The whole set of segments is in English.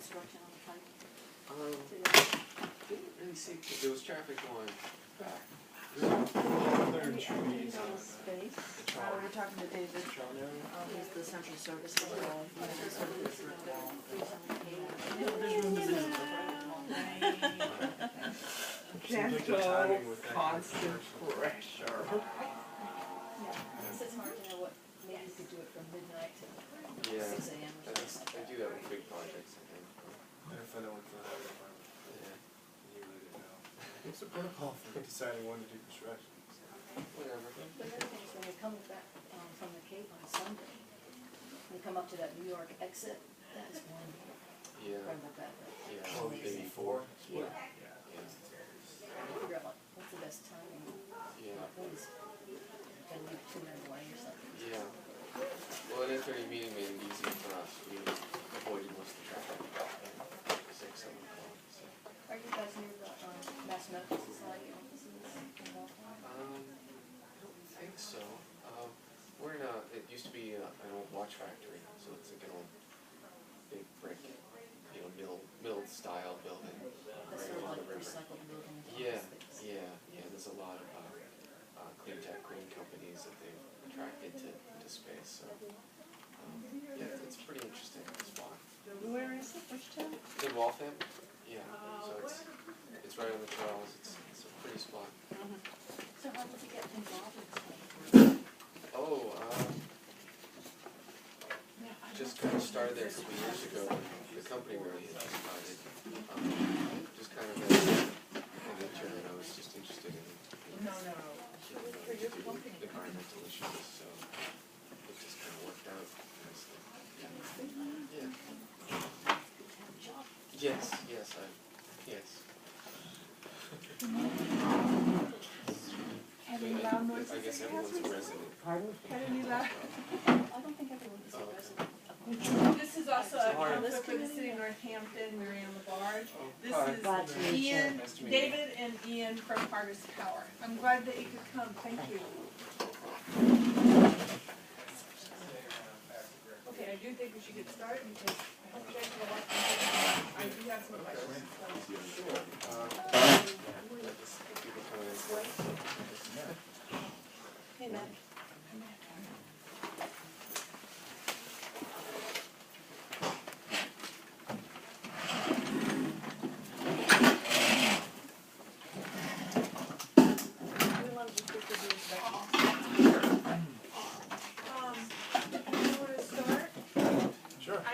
construction on the pipe today? Didn't really see, because there was traffic going back. Any updates on the space? We're talking to David. He's the central services guy. Gentle, constant pressure. Yeah, it's hard to know what, maybe you could do it from midnight to Yeah, 6 a.m. or something. I do that with big projects, I think. I find out what the department. Yeah, You really didn't know. What's the protocol for deciding when to do construction? whatever. But the other thing is when you come back from the Cape on Sunday, when you come up to that New York exit, that is one Yeah, incredible bad road. yeah, Oh, maybe 4. Yeah. Yeah, Figure out like, what's the best timing? yeah, Always gotta leave 2 men away or something. yeah. Well, an 8:30 meeting made it easy for us. We avoided most of the traffic. 6, 7 o'clock, so. Are you guys near the Mass Medical Society offices in Waltham? I don't think so. We're in it used to be an old watch factory, so it's like an old big brick, mill style building. That's Right sort of along like the river. recycled building Yeah, space. yeah, there's a lot of clean tech, green companies that they've attracted to space, so, yeah, it's a pretty interesting spot. Where is it? Which town? In Waltham, yeah, so it's right on the Charles, it's a pretty spot. So how did you get involved in this? Oh, just kind of started there a couple years ago. The company really had just started. Just kind of as an intern, I was just interested in environmental issues, so it just kind of worked out nicely. Yeah. Yes, yes. Any loud noises? I guess everyone's a resident. Pardon? Any loud? I don't think everyone is a Oh, okay. resident. This is also a Hi. council for the city of Northampton, Mary Ann LaBarge. Hi. Glad to This meet is you. Ian, Nice to meet you. David and Ian from Harvest Power. I'm glad that you could come, thank you. Okay, I do think we should get started because I hope you guys have a lot to I do have some questions. People coming in. Hey, Matt.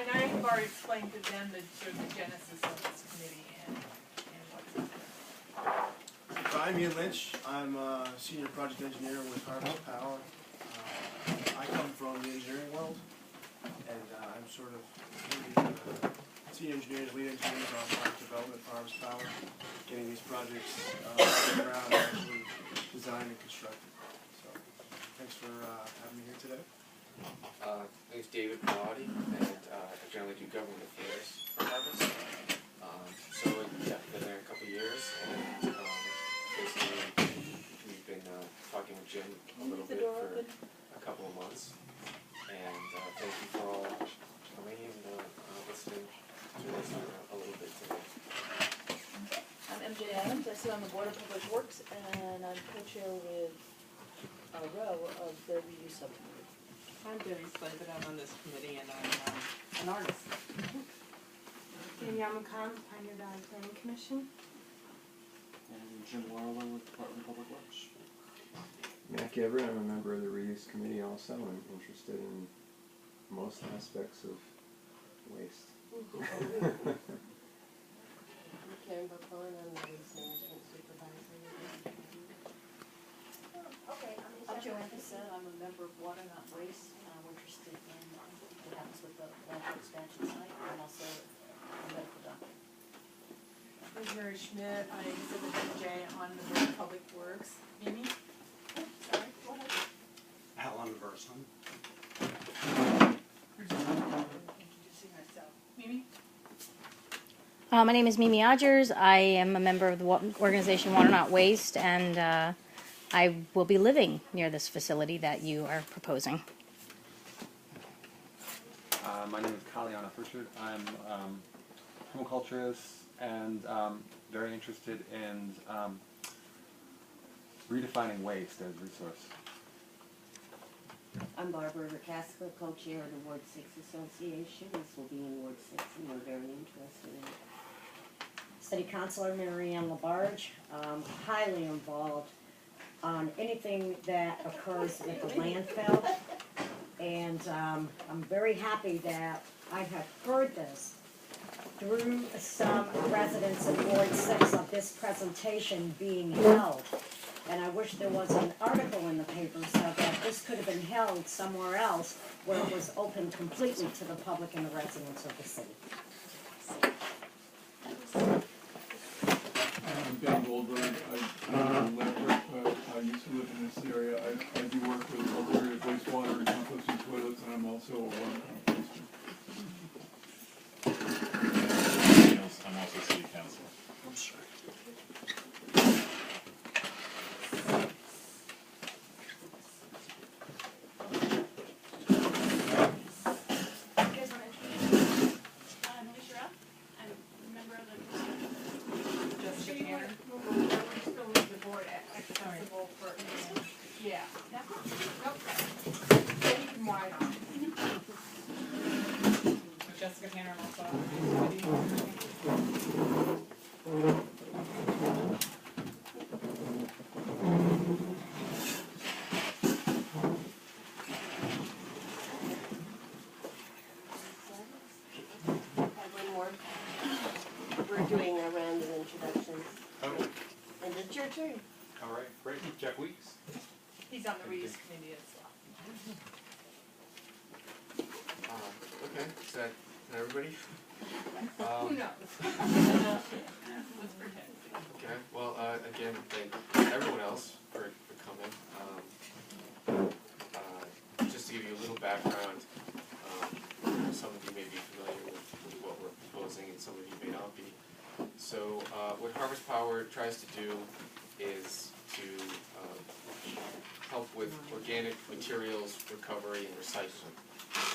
And I've already explained to them the sort of the genesis of this committee and what's So I'm Ian Lynch. I'm a senior project engineer with Harvest Power. I come from the engineering world, and I'm sort of senior engineers, lead engineers on product development for Harvest Power, getting these projects off the ground, actually designed and constructed. So thanks for having me here today. My name's David Pilati, and I generally do government affairs for Harvest. So yeah, been there a couple of years, and basically we've been talking with Jim a little bit for a couple of months. And thank you for all coming and listening to this a little bit today. I'm MJ Adams. I sit on the Board of Public Works, and I'm co-chair with Roe of the Review Subcommittee. I'm Debbie Slade, but I'm on this committee and I'm an artist. Danielle McCon, Pioneer Valley Planning Commission. And Jim Warlow with Department of Public Works. Mac Everett, I'm a member of the reuse committee also. I'm interested in most aspects of waste. I'm Karen Buckline. I'm the Waste Management Supervisor. I'm Joanne Cassett. I'm a member of Water Not Waste. I'm interested in what happens with the landfill expansion site and also a medical doctor. I'm Mary Schmidt. I sit with MJ on the Board of Public Works. Mimi? Sorry, go ahead. Alan Verson. Introducing myself. Mimi? My name is Mimi Odgers. I am a member of the organization Water Not Waste, and I will be living near this facility that you are proposing. My name is Kaliana Pritchard. I'm permaculturist and very interested in redefining waste as a resource. I'm Barbara Rakaska, co-chair of the Ward 6 Association. This will be in Ward 6, and we're very interested in it. City Councilor Marianne Labarge, highly involved on anything that occurs with the landfill. And I'm very happy that I have heard this through some residents of Ward 6 of this presentation being held. And I wish there was an article in the paper so that this could have been held somewhere else where it was open completely to the public and the residents of the city. I'm Ben Goldberg. I'm electric, but I used to live in this area. I do work with alternative wastewater and composting toilets, and I'm also a water composter. I'm also city councilor. I'm sorry. Yeah. Nope. Keep them wide on. Jessica Tanner, I'm also. One more. We're doing a round of introductions. Oh, And it's your turn. all right, great. Jeff Weeks. He's on the reuse committee as well. Okay, is that everybody? Who knows? Let's pretend. Okay, well, again, thank everyone else for coming. Just to give you a little background, some of you may be familiar with what we're proposing and some of you may not be. So what Harvest Power tries to do is to help with organic materials recovery and recycling.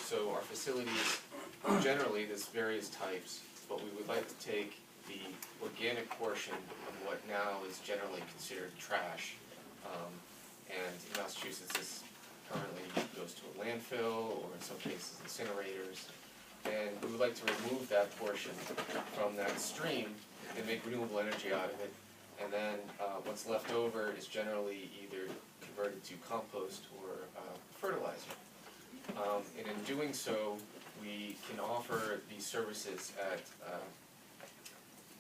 So our facilities, generally, there's various types, but we would like to take the organic portion of what now is generally considered trash, and in Massachusetts this currently goes to a landfill or in some cases incinerators, and we would like to remove that portion from that stream and make renewable energy out of it, and then what's left over is generally either converted to compost or fertilizer. And in doing so, we can offer these services at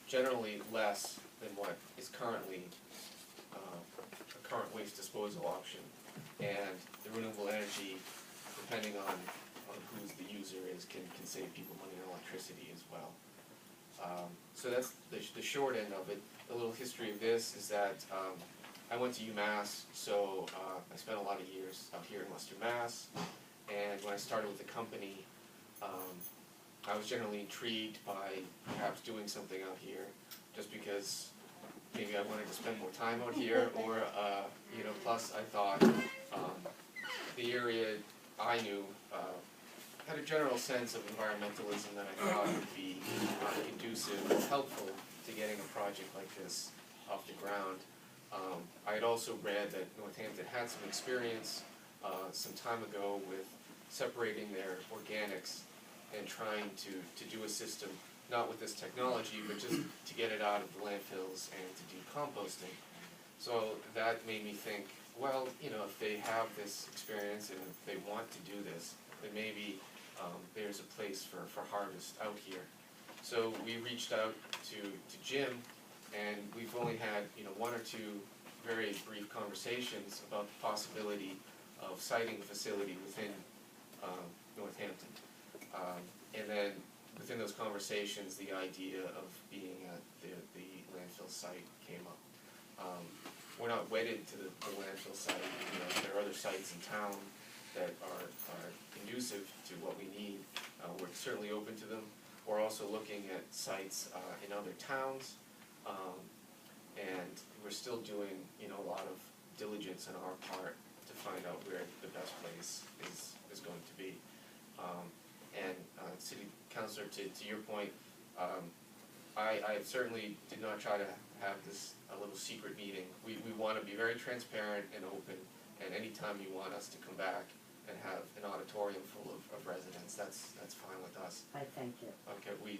generally less than what is currently a current waste disposal option. And the renewable energy, depending on who the user is, can save people money on electricity as well. So that's the short end of it. A little history of this is that I went to UMass, so I spent a lot of years out here in Western Mass. And when I started with the company, I was generally intrigued by perhaps doing something out here, just because maybe I wanted to spend more time out here, or plus I thought the area I knew had a general sense of environmentalism that I thought would be conducive and helpful to getting a project like this off the ground. I had also read that Northampton had some experience some time ago with separating their organics and trying to do a system, not with this technology, but just to get it out of the landfills and to do composting. So that made me think, well, if they have this experience and if they want to do this, then maybe there's a place for Harvest out here. So we reached out to Jim, and we've only had one or two very brief conversations about the possibility of siting a facility within Northampton. And then within those conversations, the idea of being at the landfill site came up. We're not wedded to the landfill site. There are other sites in town that are conducive to what we need. We're certainly open to them. We're also looking at sites in other towns, and we're still doing a lot of diligence on our part to find out where the best place is going to be. And City Councilor, to your point, I certainly did not try to have this a little secret meeting. We want to be very transparent and open, and anytime you want us to come back and have an auditorium full of residents, that's fine with us. I thank you. Okay, we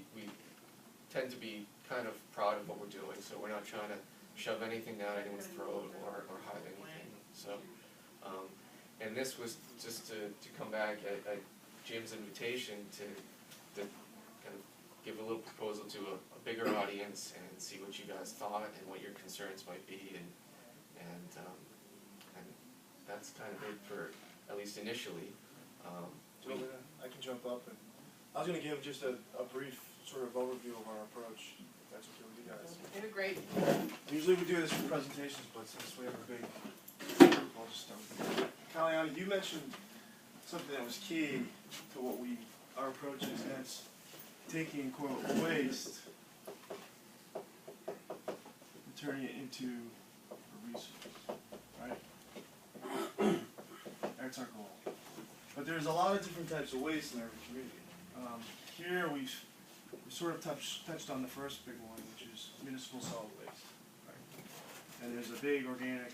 tend to be kind of proud of what we're doing, so we're not trying to shove anything down anyone's throat or hide anything. So, and this was just to come back at Jim's invitation to kind of give a little proposal to a bigger audience and see what you guys thought and what your concerns might be, and that's kind of it for at least initially. I can jump up, and I was going to give just a brief sort of overview of our approach, if that's okay with you guys. You're great. Usually we do this for presentations, but since we have a big, I'll just start with you. Kaliana, you mentioned something that was key to what our approach is, and it's taking, quote, waste and turning it into a resource, right? That's our goal. But there's a lot of different types of waste in every community. Here we sort of touched on the first big one, which is municipal solid waste, right? And there's a big organic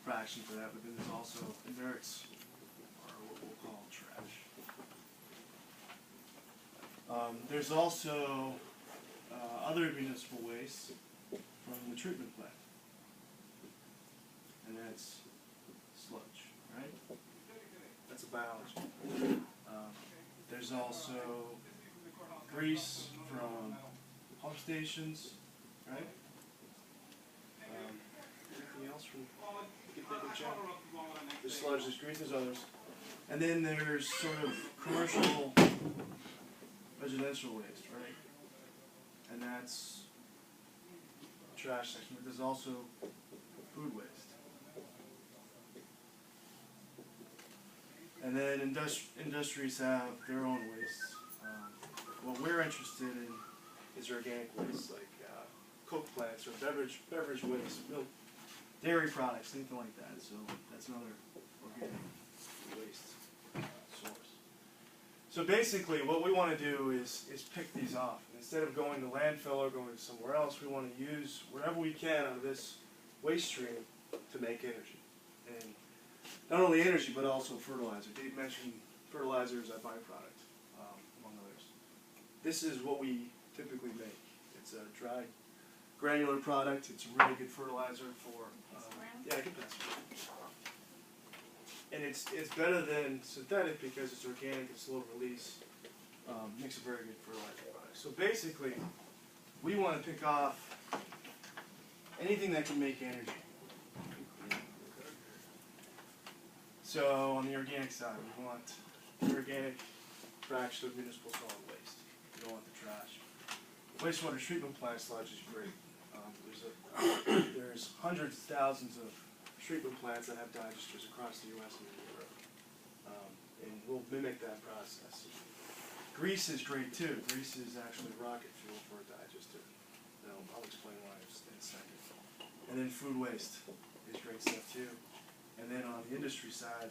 fraction for that, but then there's also inerts, or what we'll call trash. There's also other municipal waste from the treatment plant, and that's sludge, right? That's a biology. There's also grease from pump stations, right? Anything else from you can think of, Jeff? There's sludge, there's grease, there's others. And then there's sort of commercial residential waste, right? And that's the trash section, but there's also food waste. And then industries have their own wastes. What we're interested in is organic waste, like Coke plants or beverage waste, milk, dairy products, anything like that. So that's another organic waste source. So basically what we want to do is pick these off. And instead of going to landfill or going somewhere else, we want to use whatever we can out of this waste stream to make energy. And not only energy, but also fertilizer. Dave mentioned fertilizer is a byproduct, among others. This is what we typically make. It's a dry, granular product. It's a really good fertilizer for, yeah, I can pass it. And it's better than synthetic because it's organic, it's low release, makes a very good fertilizer product. So basically, we want to pick off anything that can make energy. So on the organic side, we want the organic fraction of municipal solid waste. We don't want the trash. Wastewater treatment plant sludge is great. There's hundreds of thousands of treatment plants that have digesters across the U.S. and Europe, and we'll mimic that process. Grease is great too. Grease is actually rocket fuel for a digester. I'll explain why in a second. And then food waste is great stuff too. And then on the industry side,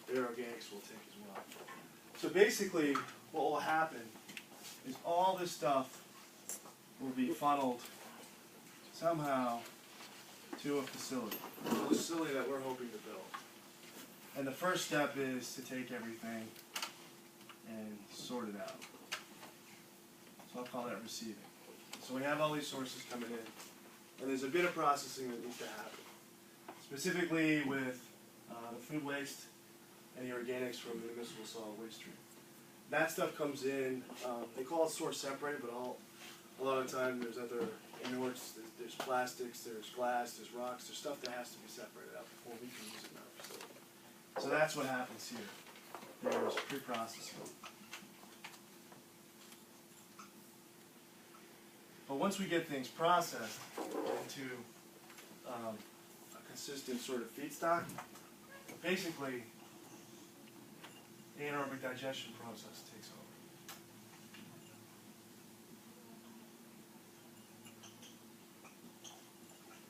their organics will take as well. So basically, what will happen is all this stuff will be funneled somehow to a facility that we're hoping to build. And the first step is to take everything and sort it out. So I'll call that receiving. So we have all these sources coming in, and there's a bit of processing that needs to happen. Specifically with the food waste and the organics from the municipal solid waste stream. That stuff comes in, they call it source separated, but a lot of the time there's other inerts, there's plastics, there's glass, there's rocks, there's stuff that has to be separated out before we can use it in our facility. So that's what happens here. There's pre-processing. But once we get things processed into a consistent sort of feedstock, basically the anaerobic digestion process takes over.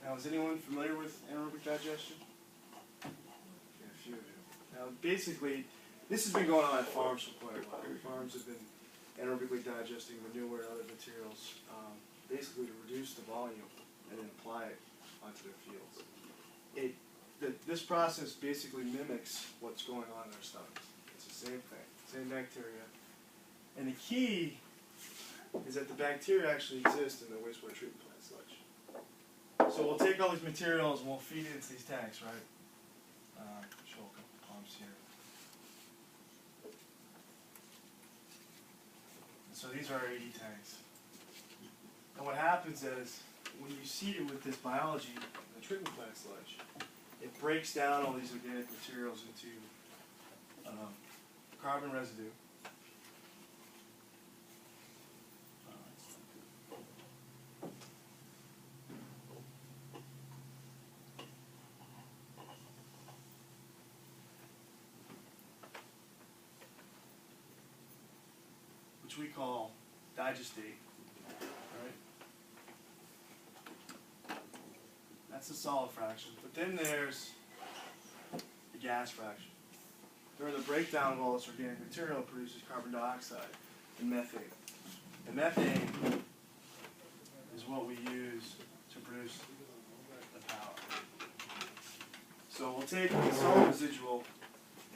Now, is anyone familiar with anaerobic digestion? Okay, a few of you. Now, basically, this has been going on at farms for quite a while. Farms have been anaerobically digesting manure and other materials, basically to reduce the volume and then apply it onto their fields. This process basically mimics what's going on in our stomachs. It's the same thing, same bacteria. And the key is that the bacteria actually exist in the wastewater treatment plant sludge. So we'll take all these materials and we'll feed it into these tanks, right? Show a couple pumps here. So these are our 80 tanks. And what happens is, when you seed it with this biology, the treatment plant sludge, it breaks down all these organic materials into carbon residue. Which we call digestate. Right? That's the solid fraction. But then there's the gas fraction. During the breakdown of all this organic material, it produces carbon dioxide and methane. And methane is what we use to produce the power. So we'll take the solid residual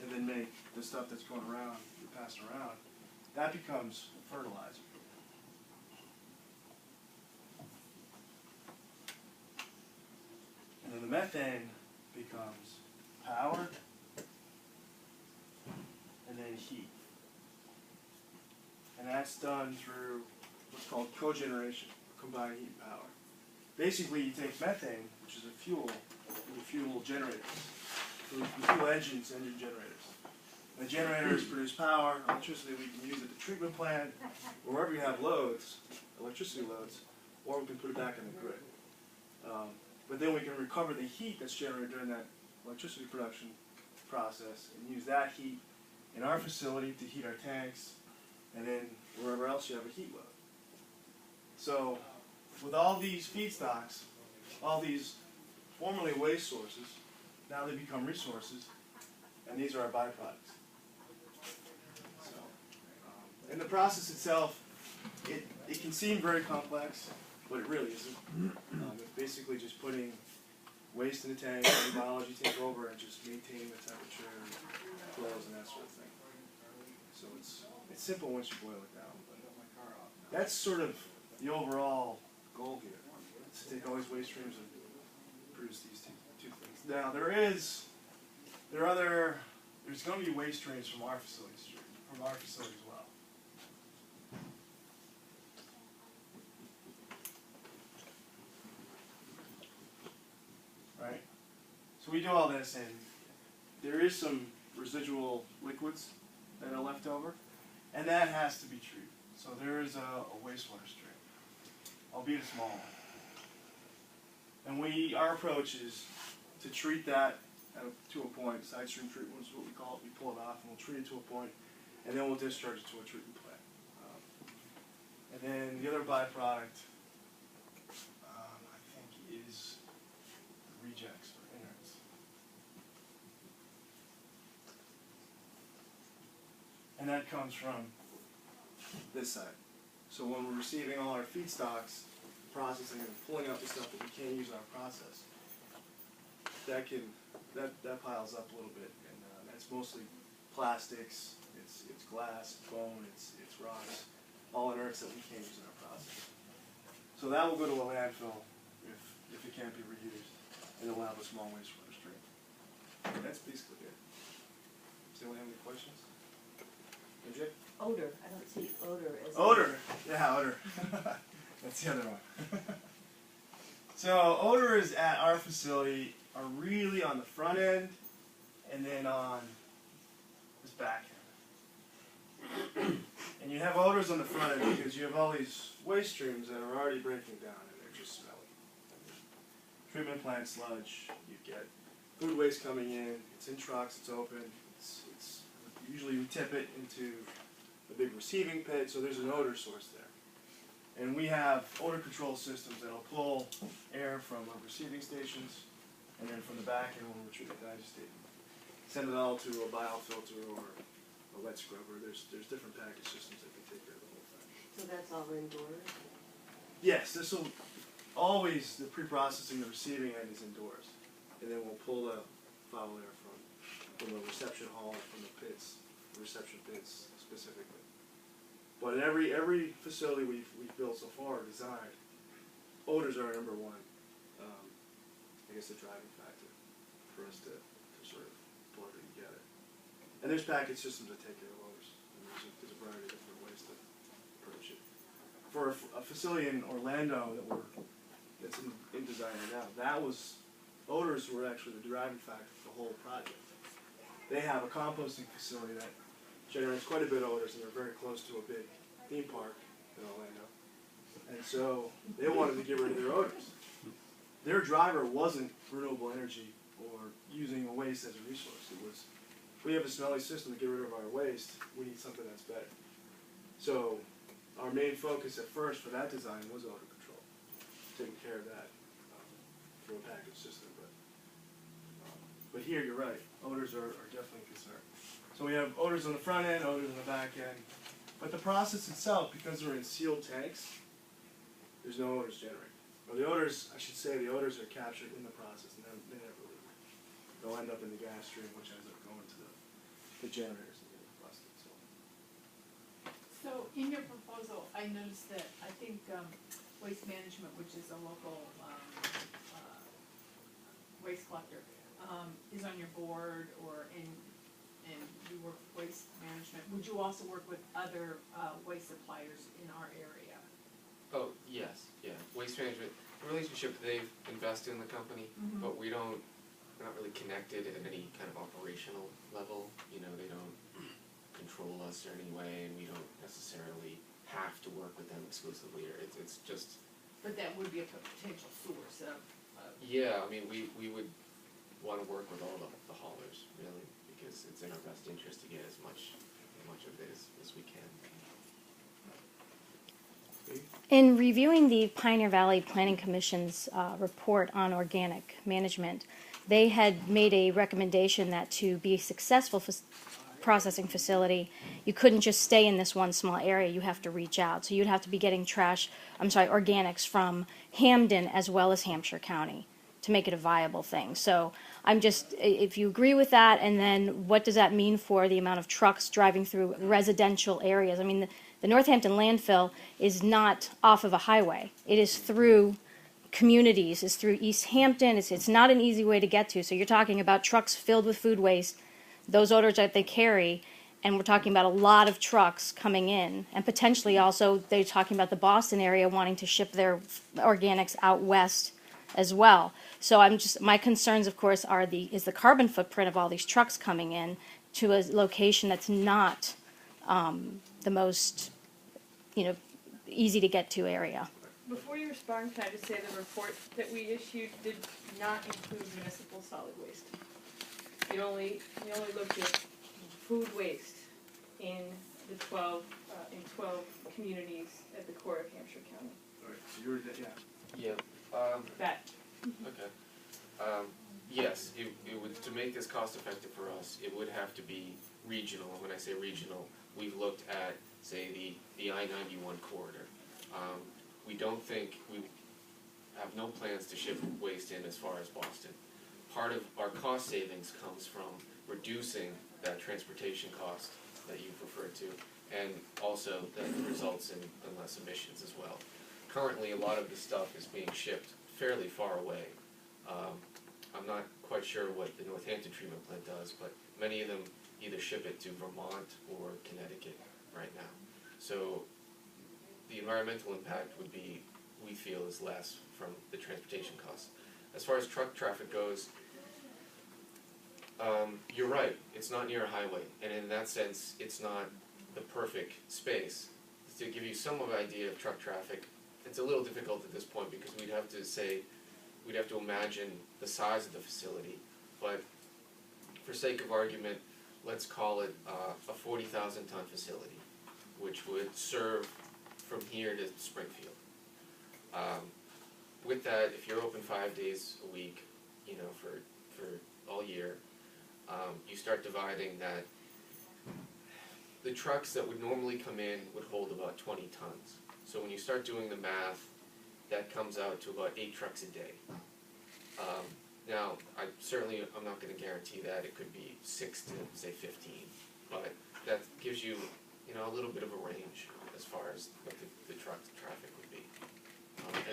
and then make the stuff that's going around, passing around. That becomes fertilizer. And then the methane becomes power and then heat. And that's done through what's called cogeneration, combined heat and power. Basically, you take methane, which is a fuel, and you fuel generators. So you fuel engines, engine generators. The generators produce power, electricity we can use at the treatment plant, or wherever you have loads, electricity loads, or we can put it back in the grid. But then we can recover the heat that's generated during that electricity production process and use that heat in our facility to heat our tanks, and then wherever else you have a heat load. So with all these feedstocks, all these formerly waste sources, now they become resources, and these are our byproducts. And the process itself, it can seem very complex, but it really isn't. It's basically just putting waste in the tank, letting biology take over, and just maintaining the temperature, flows, and that sort of thing. So it's simple once you boil it down. But that's sort of the overall goal here. It's to take all these waste streams and produce these two things. Now there's going to be waste streams from our facilities as well. Right? So we do all this, and there is some residual liquids that are left over, and that has to be treated. So there is a wastewater stream, albeit a small one. And our approach is to treat that to a point. Side stream treatment is what we call it. We pull it off, and we'll treat it to a point, and then we'll discharge it to a treatment plant. And then the other byproduct, I think, is rejects or innards. And that comes from this side. So when we're receiving all our feedstocks, processing and pulling out the stuff that we can't use in our process, that piles up a little bit, and that's mostly plastics, it's glass, it's bone, it's rocks, all inerts that we can't use in our process. So that will go to a landfill if it can't be reused, and it'll have a small wastewater stream. That's basically it. Does anyone have any questions? MJ? Odor, I don't see odor as Odor! Yeah, odor. That's the other one. So odors at our facility are really on the front end and then on this back end. And you have odors on the front end because you have all these waste streams that are already breaking down and they're just smelly. Treatment plant sludge, you get food waste coming in, it's in trucks, it's open, it's usually we tip it into a big receiving pit, so there's an odor source there. And we have odor control systems that'll pull air from our receiving stations, and then from the back end when we're treating digestate, send it all to a biofilter or a wet scrubber. There's different package systems that can take care of the whole thing. So that's all indoors? Yes, this will always, the pre-processing, the receiving end is indoors. And then we'll pull the foul air from the reception hall, from the pits, the reception pits specifically. But in every facility we've built so far, designed, odors are our number one, I guess, the driving factor for us to sort of pull everything together. And there's package systems that take care of odors. And there's a variety of different ways to approach it. For a facility in Orlando that's in design right now, odors were actually the driving factor for the whole project. They have a composting facility that generates quite a bit of odors, and they're very close to a big theme park in Orlando. And so they wanted to get rid of their odors. Their driver wasn't renewable energy or using a waste as a resource. It was, we have a smelly system to get rid of our waste, we need something that's better. So our main focus at first for that design was odor control, taking care of that through a package system. But here you're right, odors are definitely a concern. So we have odors on the front end, odors on the back end. But the process itself, because they're in sealed tanks, there's no odors generated. Or the odors, I should say, the odors are captured in the process and they never leave. They'll end up in the gas stream, which ends up going to the generators and getting busted. So in your proposal, I noticed that I think Waste Management, which is a local waste collector, is on your board and you work with Waste Management. Would you also work with other waste suppliers in our area? Oh, yes, yeah. Waste Management, the relationship, they've invested in the company, but we're not really connected at any kind of operational level. You know, they don't control us in any way, and we don't necessarily have to work with them exclusively. Or it's just... But that would be a potential source of... Yeah, I mean, we would want to work with all the haulers, really, because it's in our best interest to get as much of it as we can. In reviewing the Pioneer Valley Planning Commission's report on organic management, they had made a recommendation that to be a successful processing facility, you couldn't just stay in this one small area, you have to reach out. So you'd have to be getting organics from Hamden as well as Hampshire County to make it a viable thing. So I'm just, if you agree with that, and then what does that mean for the amount of trucks driving through residential areas? I mean, the Northampton landfill is not off of a highway. It is through communities, it's through East Hampton, it's not an easy way to get to. So you're talking about trucks filled with food waste, those odors that they carry, and we're talking about a lot of trucks coming in. And potentially also, they're talking about the Boston area wanting to ship their organics out west as well. So my concerns, of course, is the carbon footprint of all these trucks coming in to a location that's not the most, easy to get to area. Before you respond, can I just say the report that we issued did not include municipal solid waste. We only looked at food waste in the 12 communities at the core of Hampshire County. All right, so you're, yeah. Yeah. That. Okay. Yes, it would, to make this cost effective for us, it would have to be regional. And when I say regional, we've looked at, say, the I-91 corridor. We don't think, we have no plans to ship waste in as far as Boston. Part of our cost savings comes from reducing that transportation cost that you've referred to, and also that results in less emissions as well. Currently, a lot of the stuff is being shipped fairly far away. I'm not quite sure what the Northampton treatment plant does, but many of them either ship it to Vermont or Connecticut right now. So the environmental impact would be, we feel, is less from the transportation costs. As far as truck traffic goes, you're right, it's not near a highway, and in that sense, it's not the perfect space. To give you some of an idea of truck traffic, it's a little difficult at this point because we'd have to imagine the size of the facility, but for sake of argument, let's call it a 40,000 ton facility, which would serve from here to Springfield. With that, if you're open 5 days a week, for all year, you start dividing that the trucks that would normally come in would hold about 20 tons. So when you start doing the math, that comes out to about 8 trucks a day. Now, I'm not gonna guarantee that, it could be 6 to say 15, but that gives you, a little bit of a range as far as what the truck traffic would be.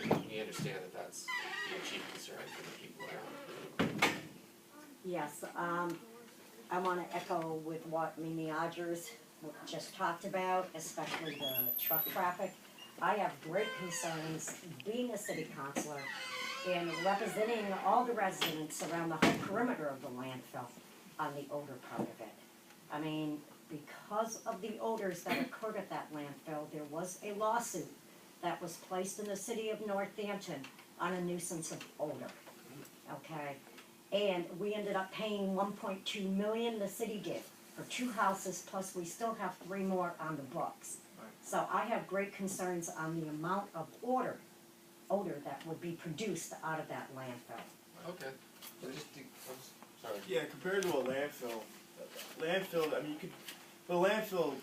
And we understand that that's the chief concern for the people around. Yes, I wanna echo with what Mimi Odgers just talked about, especially the truck traffic. I have great concerns being a city councilor and representing all the residents around the whole perimeter of the landfill on the odor part of it. I mean, because of the odors that occurred at that landfill, there was a lawsuit that was placed in the city of Northampton on a nuisance of odor, okay? And we ended up paying 1.2 million, the city did, for 2 houses, plus we still have 3 more on the books. So I have great concerns on the amount of odor that would be produced out of that landfill. Okay. Sorry. Yeah, compared to a landfill, I mean, for a landfill,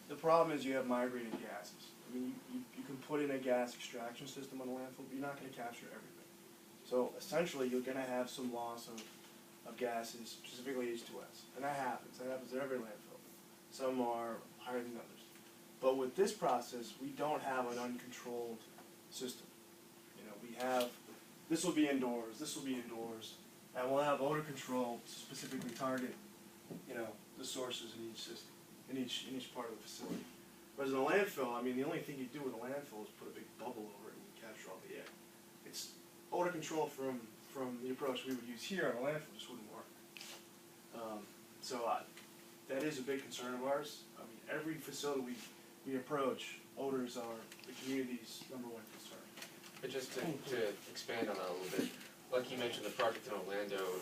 the problem is you have migrating gases. I mean, you can put in a gas extraction system on a landfill, but you're not gonna capture everything. So essentially, you're gonna have some loss of gases, specifically H2S. And that happens at every landfill. Some are higher than others. But with this process, we don't have an uncontrolled system. This will be indoors, and we'll have odor control to specifically target, the sources in each system, in each part of the facility. Whereas in a landfill, I mean, the only thing you do with a landfill is put a big bubble over it and capture all the air. It's odor control from the approach we would use here on a landfill just wouldn't work. That is a big concern of ours. I mean, every facility we approach, odors are the community's #1 concern. But just to expand on that a little bit, like you mentioned, the project in Orlando,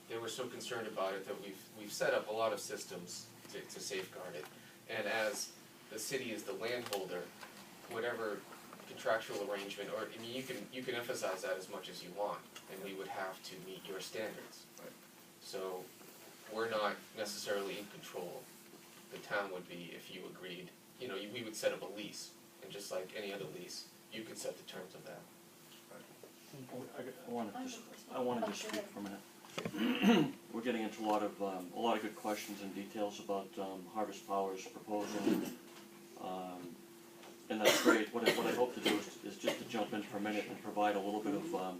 they were so concerned about it that we've set up a lot of systems to safeguard it. And as the city is the landholder, whatever contractual arrangement, or I mean, you can emphasize that as much as you want, and we would have to meet your standards. Right. So we're not necessarily in control. The town would be if you agreed. We would set up a lease, and just like any other lease, you could set the terms of that. I wanted to speak for a minute. We're getting into a lot of good questions and details about Harvest Power's proposal, and that's great. What I hope to do is just to jump in for a minute and provide a little bit of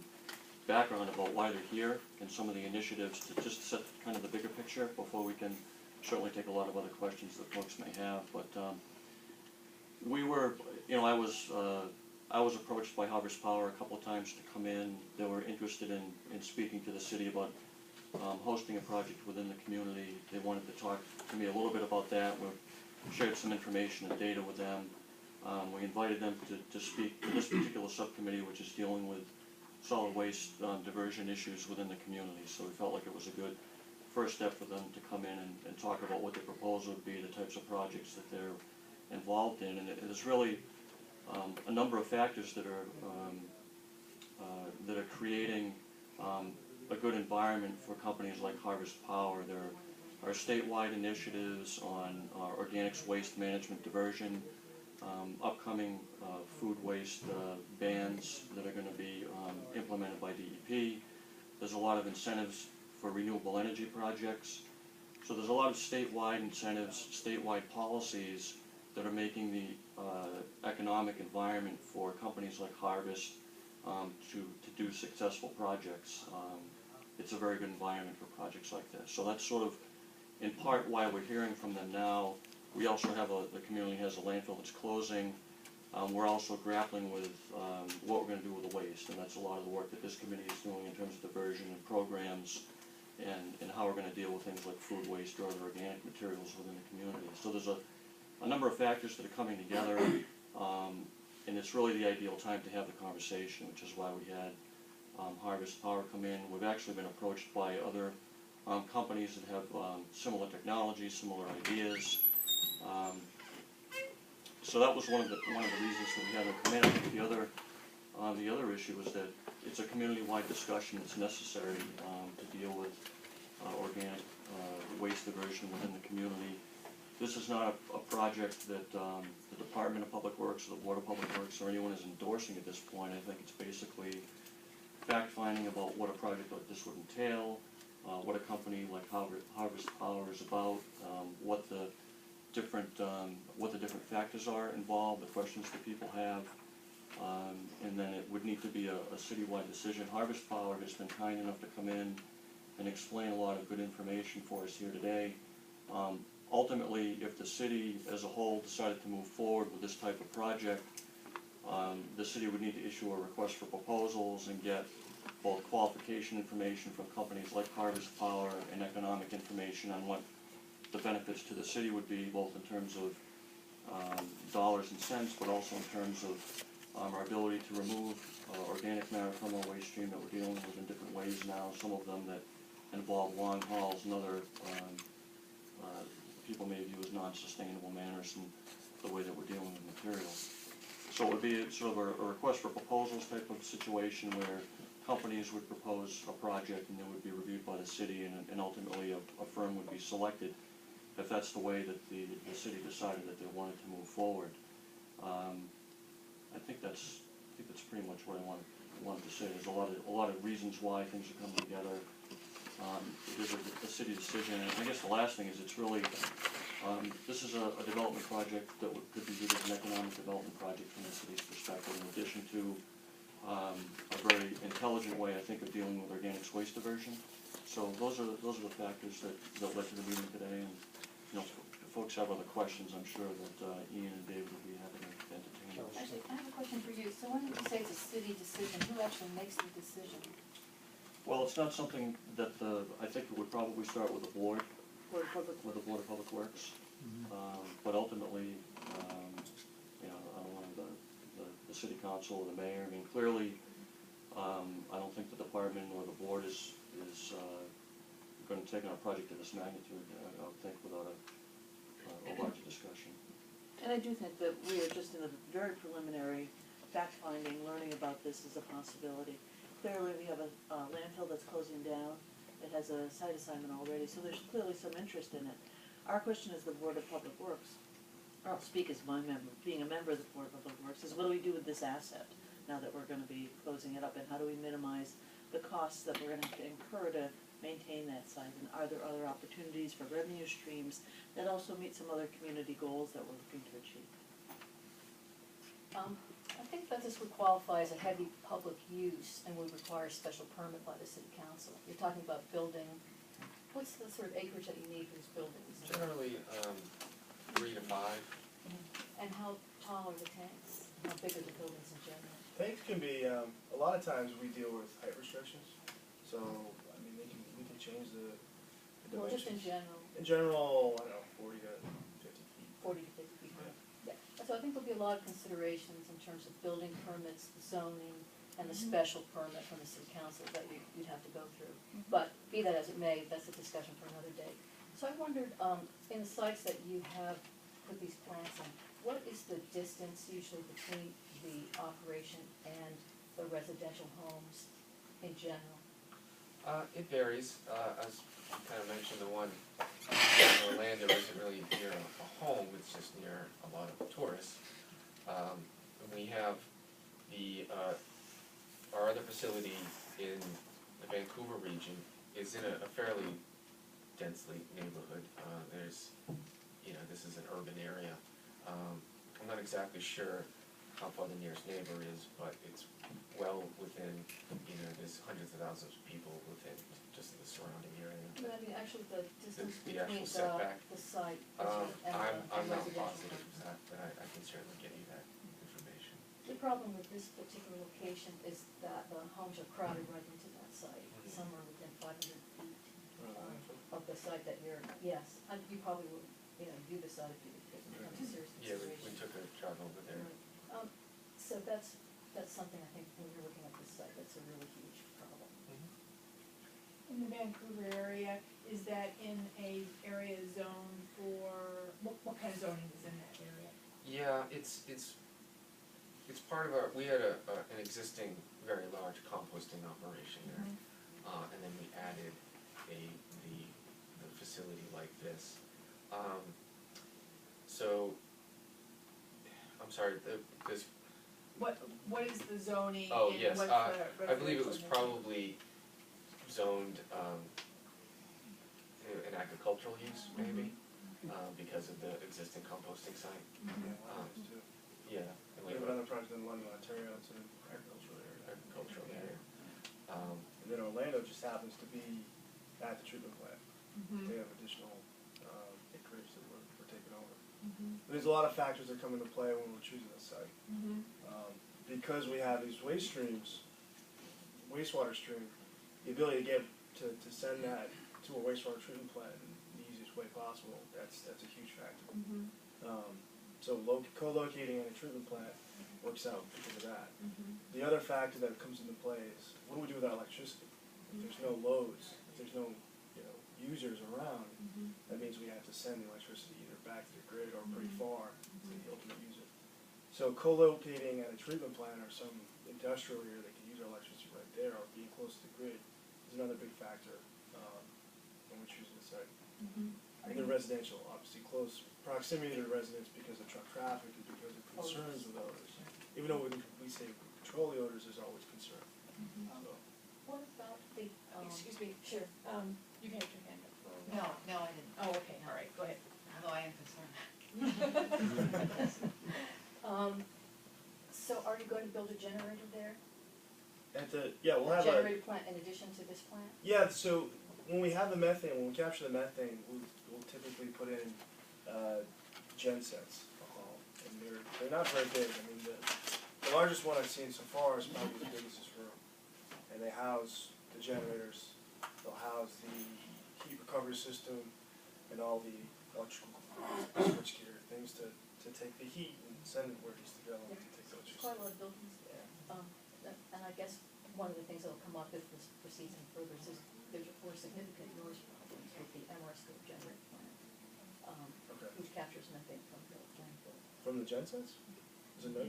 background about why they're here and some of the initiatives to just set kind of the bigger picture before we can certainly take a lot of other questions that folks may have. But we were, I was approached by Harvest Power a couple of times to come in. They were interested in speaking to the city about hosting a project within the community. They wanted to talk to me a little bit about that. We shared some information and data with them. We invited them to speak to this particular subcommittee, which is dealing with solid waste diversion issues within the community. So we felt like it was a good first step for them to come in and talk about what the proposal would be, the types of projects that they're involved in. And there's really a number of factors that are creating a good environment for companies like Harvest Power. There are statewide initiatives on organics waste management diversion, upcoming food waste bans that are going to be implemented by DEP. There's a lot of incentives for renewable energy projects. So there's a lot of statewide incentives, statewide policies that are making the economic environment for companies like Harvest to do successful projects. It's a very good environment for projects like this. So that's sort of in part why we're hearing from them now. We also have the community has a landfill that's closing. We're also grappling with what we're going to do with the waste, and that's a lot of the work that this committee is doing in terms of diversion and programs and how we're going to deal with things like food waste or other organic materials within the community. So there's a number of factors that are coming together, and it's really the ideal time to have the conversation, which is why we had Harvest Power come in. We've actually been approached by other companies that have similar technologies, similar ideas. So that was one of the reasons that we had them come in. I think the other issue is that it's a community-wide discussion that's necessary to deal with organic waste diversion within the community. This is not a project that the Department of Public Works or the Board of Public Works or anyone is endorsing at this point. I think it's basically fact-finding about what a project like this would entail, what a company like Harvest Power is about, what the different factors are involved, the questions that people have, and then it would need to be a citywide decision. Harvest Power has been kind enough to come in and explain a lot of good information for us here today. Ultimately, if the city as a whole decided to move forward with this type of project, the city would need to issue a request for proposals and get both qualification information from companies like Harvest Power and economic information on what the benefits to the city would be, both in terms of dollars and cents, but also in terms of our ability to remove organic matter from our waste stream that we're dealing with in different ways now, some of them that involve long hauls and other people may view as non-sustainable manners in the way that we're dealing with materials. So it would be sort of a request for proposals type of situation where companies would propose a project and it would be reviewed by the city, and ultimately a firm would be selected if that's the way that the city decided that they wanted to move forward. I think that's pretty much what I wanted to say. There's a lot of reasons why things are coming together. It is a city decision, and I guess the last thing is it's really, this is a development project that could be viewed as an economic development project from the city's perspective, in addition to a very intelligent way, I think, of dealing with organics waste diversion. So those are the factors that led to the meeting today, and if folks have other questions, I'm sure that Ian and David will be happy to entertain those. Actually, I have a question for you. So when you say it's a city decision, who actually makes the decision? Well, it's not something that I think it would probably start with the board, Board of Public with the Board of Public Works. But ultimately, I don't know, the city council or the mayor. I mean, clearly, I don't think the department or the board is going to take on a project of this magnitude, I would think, without a larger discussion. And I do think that we are just in a very preliminary fact-finding, learning about this as a possibility. Clearly, we have a landfill that's closing down. It has a site assignment already, so there's clearly some interest in it. Our question is the Board of Public Works. I'll speak as my member, being a member of the Board of Public Works, is what do we do with this asset now that we're going to be closing it up, and how do we minimize the costs that we're going to have to incur to maintain that site? And are there other opportunities for revenue streams that also meet some other community goals that we're looking to achieve? I think that this would qualify as a heavy public use and would require a special permit by the city council. You're talking about building, what's the sort of acreage that you need for these buildings? Generally, 3 to 5. And how tall are the tanks? How big are the buildings in general? Tanks can be, a lot of times we deal with height restrictions, so, I mean, we can change the dimensions. Well, just in general. In general, I don't know, 40 to 50 feet. 40 to 50 feet. Yeah. So I think there'll be a lot of considerations in terms of building permits, the zoning, and the special permit from the city council that you'd have to go through. But be that as it may, that's a discussion for another day. So I wondered, in the sites that you have put these plants in, what is the distance usually between the operation and the residential homes in general? It varies. As you kind of mentioned, the one in Orlando isn't really near a home, it's just near a lot of tourists. We have our other facility in the Vancouver region is in a fairly densely neighborhood. This is an urban area. I'm not exactly sure how far the nearest neighbor is, but it's well within, there's hundreds of thousands of people within just the surrounding area. But I mean, actually, the distance The between actual setback? the site and I'm not residential positive homes. of that, but I can certainly get you that information. The problem with this particular location is that the homes are crowded right into that site. Some are within 500 feet of the site that you're, yes, and you probably would, view the site if you take it into serious Yeah, consideration. we took a drive over there. Right. So that's something I think when you're looking at this site, that's a really huge problem. In the Vancouver area, is that in a area zone for, what kind of zoning is in that area? Yeah, it's part of we had an existing very large composting operation there, and then we added the facility like this. So, I'm sorry, this, What is the zoning oh, and yes, what's the I believe it was residential probably zoned, an agricultural use, maybe, because of the existing composting site. Yeah, one of those too. Yeah, and We have another project in London, Ontario, it's an agricultural area. agricultural area. And then Orlando just happens to be at the treatment plant. Mhm. They have additional acreage that we're taking over. There's a lot of factors that come into play when we're choosing a site. Because we have these waste streams, wastewater stream, the ability to get to send that to a wastewater treatment plant in the easiest way possible, that's a huge factor. So co-locating at a treatment plant works out because of that. The other factor that comes into play is, what do we do with our electricity? If there's no loads, if there's no users around, that means we have to send the electricity either back to the grid or pretty far to the ultimate user. So co-locating at a treatment plant or some industrial area that can use our electricity right there or being close to the grid is another big factor when we're choosing a site. And then residential, obviously close proximity to the residents because of truck traffic and because of concerns with odors. Even though we say we control the odors, there's always concern. So. What about the, Excuse me, sure. You can have your hand up for. No, I didn't. Oh, okay, all right, go ahead. Although I am concerned. So are you going to build a generator there? We'll have a generator plant in addition to this plant? Yeah, so when we have the methane, when we capture the methane, we'll typically put in gen sets, and they're not very big. I mean, the largest one I've seen so far is probably as big as this room, and they house the generators. They'll house the heat recovery system and all the electrical switchgear things to take the heat and send it where it needs to go. Yeah. To take the There's electricity. quite a lot of buildings there. And I guess one of the things that'll come up if this proceeds any further is there's more significant noise problems with the Ameresco generator plant, which captures methane from the landfill. From the gen sets? Is it no?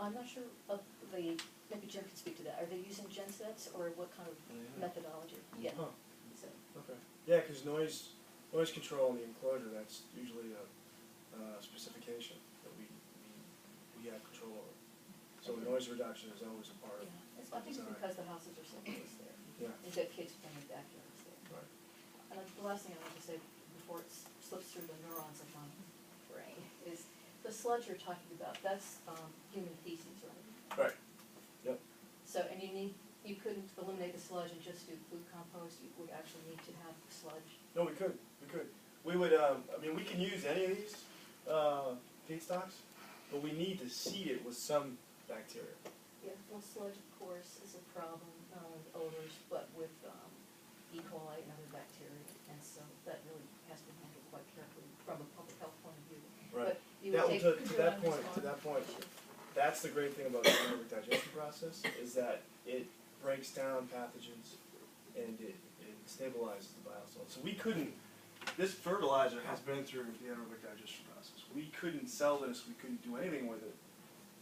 I'm not sure of maybe Jim can speak to that. Are they using gen sets or what kind of methodology? Yeah. Huh. So, Okay. Yeah, because noise control in the enclosure, that's usually a specification that we have control over. So noise reduction is always a part of I think it's because the houses are so close there. Yeah. You've got kids playing in backyards there. Right. And the last thing I want to say before it slips through the neurons of my brain is the sludge you're talking about, that's human feces, right? Right. Yep. So, and you couldn't eliminate the sludge and just do food compost, you would actually need to have the sludge. No, we could. We would, we can use any of these feedstocks, but we need to seed it with some bacteria. Yeah, well, sludge, of course, is a problem, not only with odors, but with E. coli and other bacteria, and so that really has to be handled quite carefully from a public health point of view. Right. But you would take To that point, that's the great thing about the anaerobic digestion process, is that it breaks down pathogens and it stabilizes the biosolids. So this fertilizer has been through the anaerobic digestion process. We couldn't sell this, we couldn't do anything with it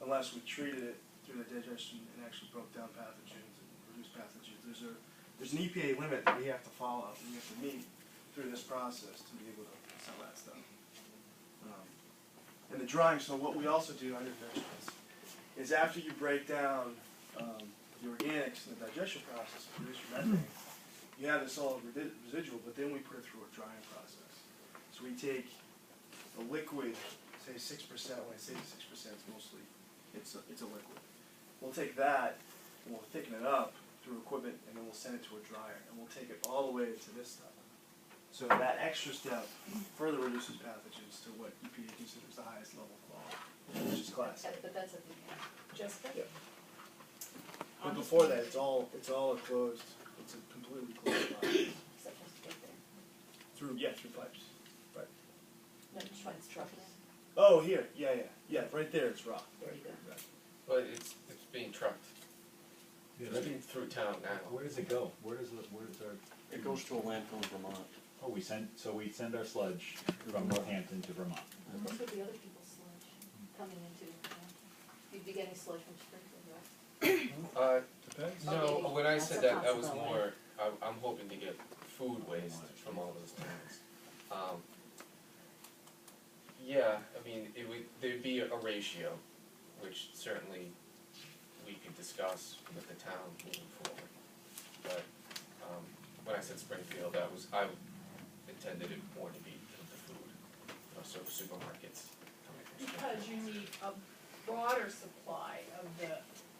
unless we treated it through the digestion and actually broke down pathogens and reduced pathogens. There's an EPA limit that we have to follow, and we have to meet through this process to be able to sell that stuff. And the drying, so what we also do, I didn't mention this, is after you break down the organics in the digestion process and produce your methane, you have this solid residual, but then we put it through a drying process. So we take a liquid, say 6%, when I say 6%, it's mostly, it's a liquid. We'll take that and we'll thicken it up through equipment and then we'll send it to a dryer and we'll take it all the way to this stuff. So that extra step further reduces pathogens to what EPA considers the highest level of quality, which is class A. But that's at the end. Jessica? Yeah. But before that, it's all enclosed. It's a completely closed process. Except just to get there. Through pipes. Right. No, just try and truck it. Oh, here, yeah, right there, it's rock. There you go. Right. But it's being trucked through town now. Where does it go? Where does our? It goes to a landfill in Vermont. Oh, we send our sludge from Northampton to Vermont. And this would be other people's sludge coming into, you'd be getting sludge from Springfield, right? Depends. No, when I said That's a that was possibility. more, I'm hoping to get food waste from all those towns. Yeah, I mean, there'd be a ratio, which certainly we could discuss with the town moving forward. But, when I said Springfield, I intended it more to be the food, so supermarkets coming from Because Springfield. you need a broader supply of the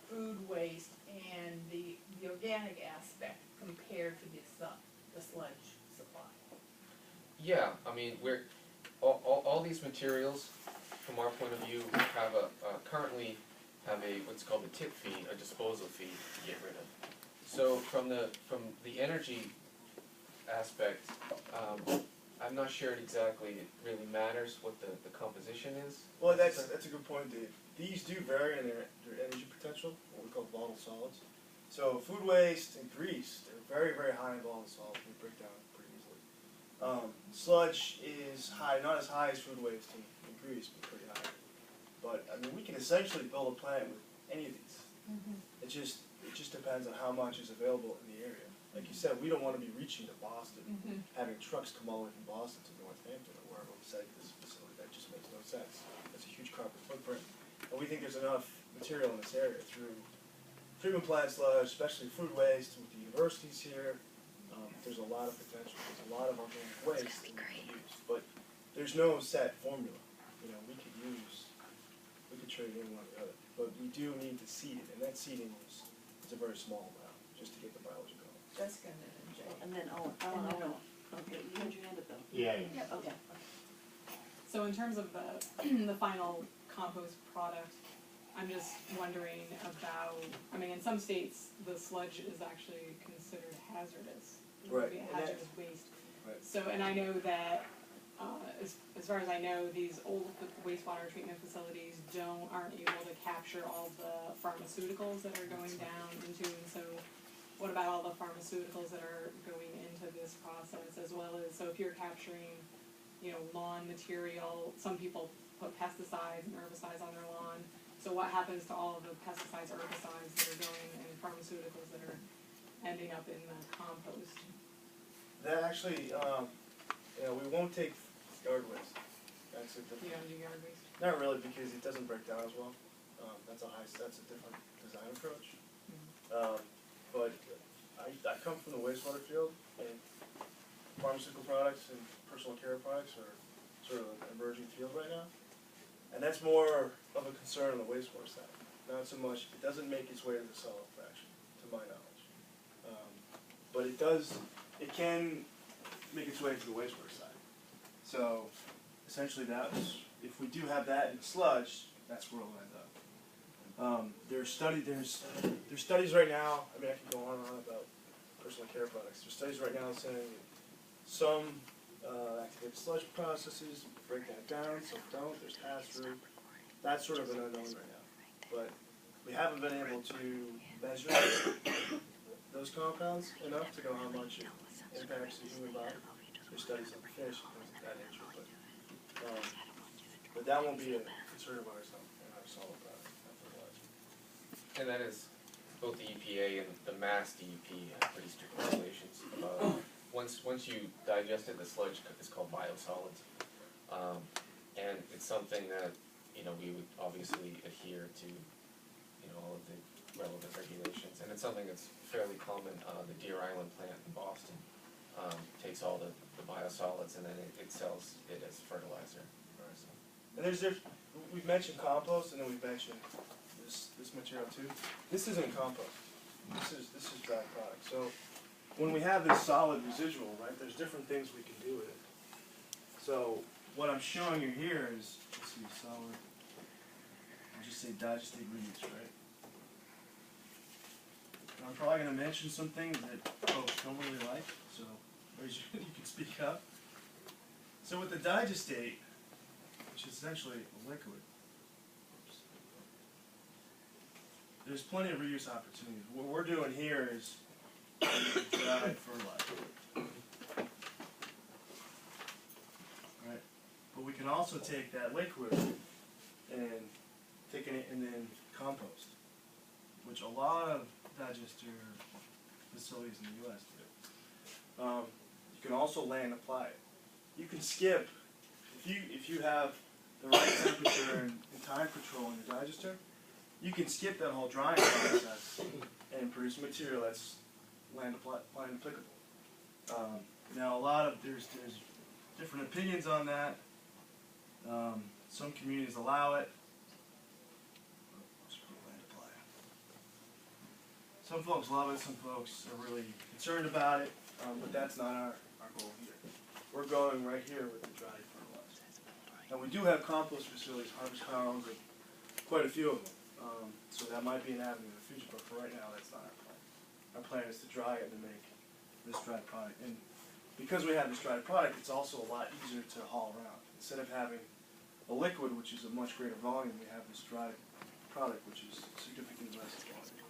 food waste and the organic aspect compared to the sludge supply. Yeah, I mean, all these materials, from our point of view, have currently have what's called a tip fee, a disposal fee to get rid of. So from the energy aspect, I'm not sure it exactly really matters what the composition is. Well, that's a good point, Dave. These do vary in their energy potential, what we call volatile solids. So food waste and grease, they're very, very high in volatile solids. They break down pretty easily. Sludge is high, not as high as food waste and grease, but pretty high. But I mean, we can essentially build a plant with any of these. It just depends on how much is available in the area. Like you said, we don't want to be reaching to Boston, having trucks come all the way from Boston to Northampton or wherever we site this facility. That just makes no sense. That's a huge carbon footprint. And we think there's enough material in this area through treatment plant sludge, especially food waste with the universities here. There's a lot of potential. There's a lot of organic waste that we can use. But there's no set formula. You know, we could trade in one or the other. But we do need to seed it, and that seeding is a very small amount, just to get the biology going. Jessica and Jay. And then Owen, okay, you had your hand up though. Yeah. Okay. So in terms of the final compost product, I'm just wondering about, I mean, in some states, the sludge is actually considered hazardous. It would be a hazardous waste. Right. So, and I know that, as far as I know, these old wastewater treatment facilities aren't able to capture all the pharmaceuticals that are going down into, and so what about all the pharmaceuticals that are going into this process, as well as, so if you're capturing, lawn material, some people put pesticides and herbicides on their lawn, so what happens to all of the pesticides, herbicides that are going, and pharmaceuticals that are ending up in the compost? That actually, we won't take yard waste. That's a different. You don't do yard waste? Not really, because it doesn't break down as well. That's a different design approach. But I come from the wastewater field, and pharmaceutical products and personal care products are sort of an emerging field right now. And that's more of a concern on the wastewater side. Not so much, it doesn't make its way to the solid fraction, to my knowledge. But it can make its way to the wastewater side. So essentially if we do have that in sludge, that's where it'll end up. There's studies right now, I mean I can go on and on about personal care products. There's studies right now saying that some activated sludge processes break that down, some don't, there's pass-through. That's sort of an unknown right now. But we haven't been able to measure those compounds enough to know how much it impacts the human body. There's studies on fish and things of that nature, but that won't be a concern of ours in our solid product, not fertilizer. And that is, both the EPA and the Mass DEP have pretty strict regulations. Once you digest it, the sludge is called biosolids. And it's something that, we would obviously adhere to, all of the relevant regulations. And it's something that's fairly common. The Deer Island plant in Boston takes all the biosolids and then it sells it as fertilizer. So. And we've mentioned compost, and then we've mentioned this material too. This isn't compost. This is dry product. So when we have this solid residual, right, there's different things we can do with it. So what I'm showing you here is, let's see, solid. I'll just say digestate reuse, right? And I'm probably going to mention some things that folks don't really like, so you can speak up. So with the digestate, which is essentially a liquid, there's plenty of reuse opportunities. What we're doing here is dry fertilizer. Right? But we can also take that liquid and take it and then compost, which a lot of digester facilities in the U.S. do. You can also land apply it. you can skip, if you have the right temperature and time control in your digester, you can skip that whole drying process and produce material that's land applicable. Now there's different opinions on that. Some communities allow it. Some folks love it, some folks are really concerned about it, but that's not our goal here. We're going right here with the dry fertilizer. And we do have compost facilities. Harvest Power owns quite a few of them, so that might be an avenue in the future, but for right now, that's not our plan. Our plan is to dry it and make this dried product. And because we have this dried product, it's also a lot easier to haul around. Instead of having a liquid, which is a much greater volume, we have this dried product, which is significantly less volume.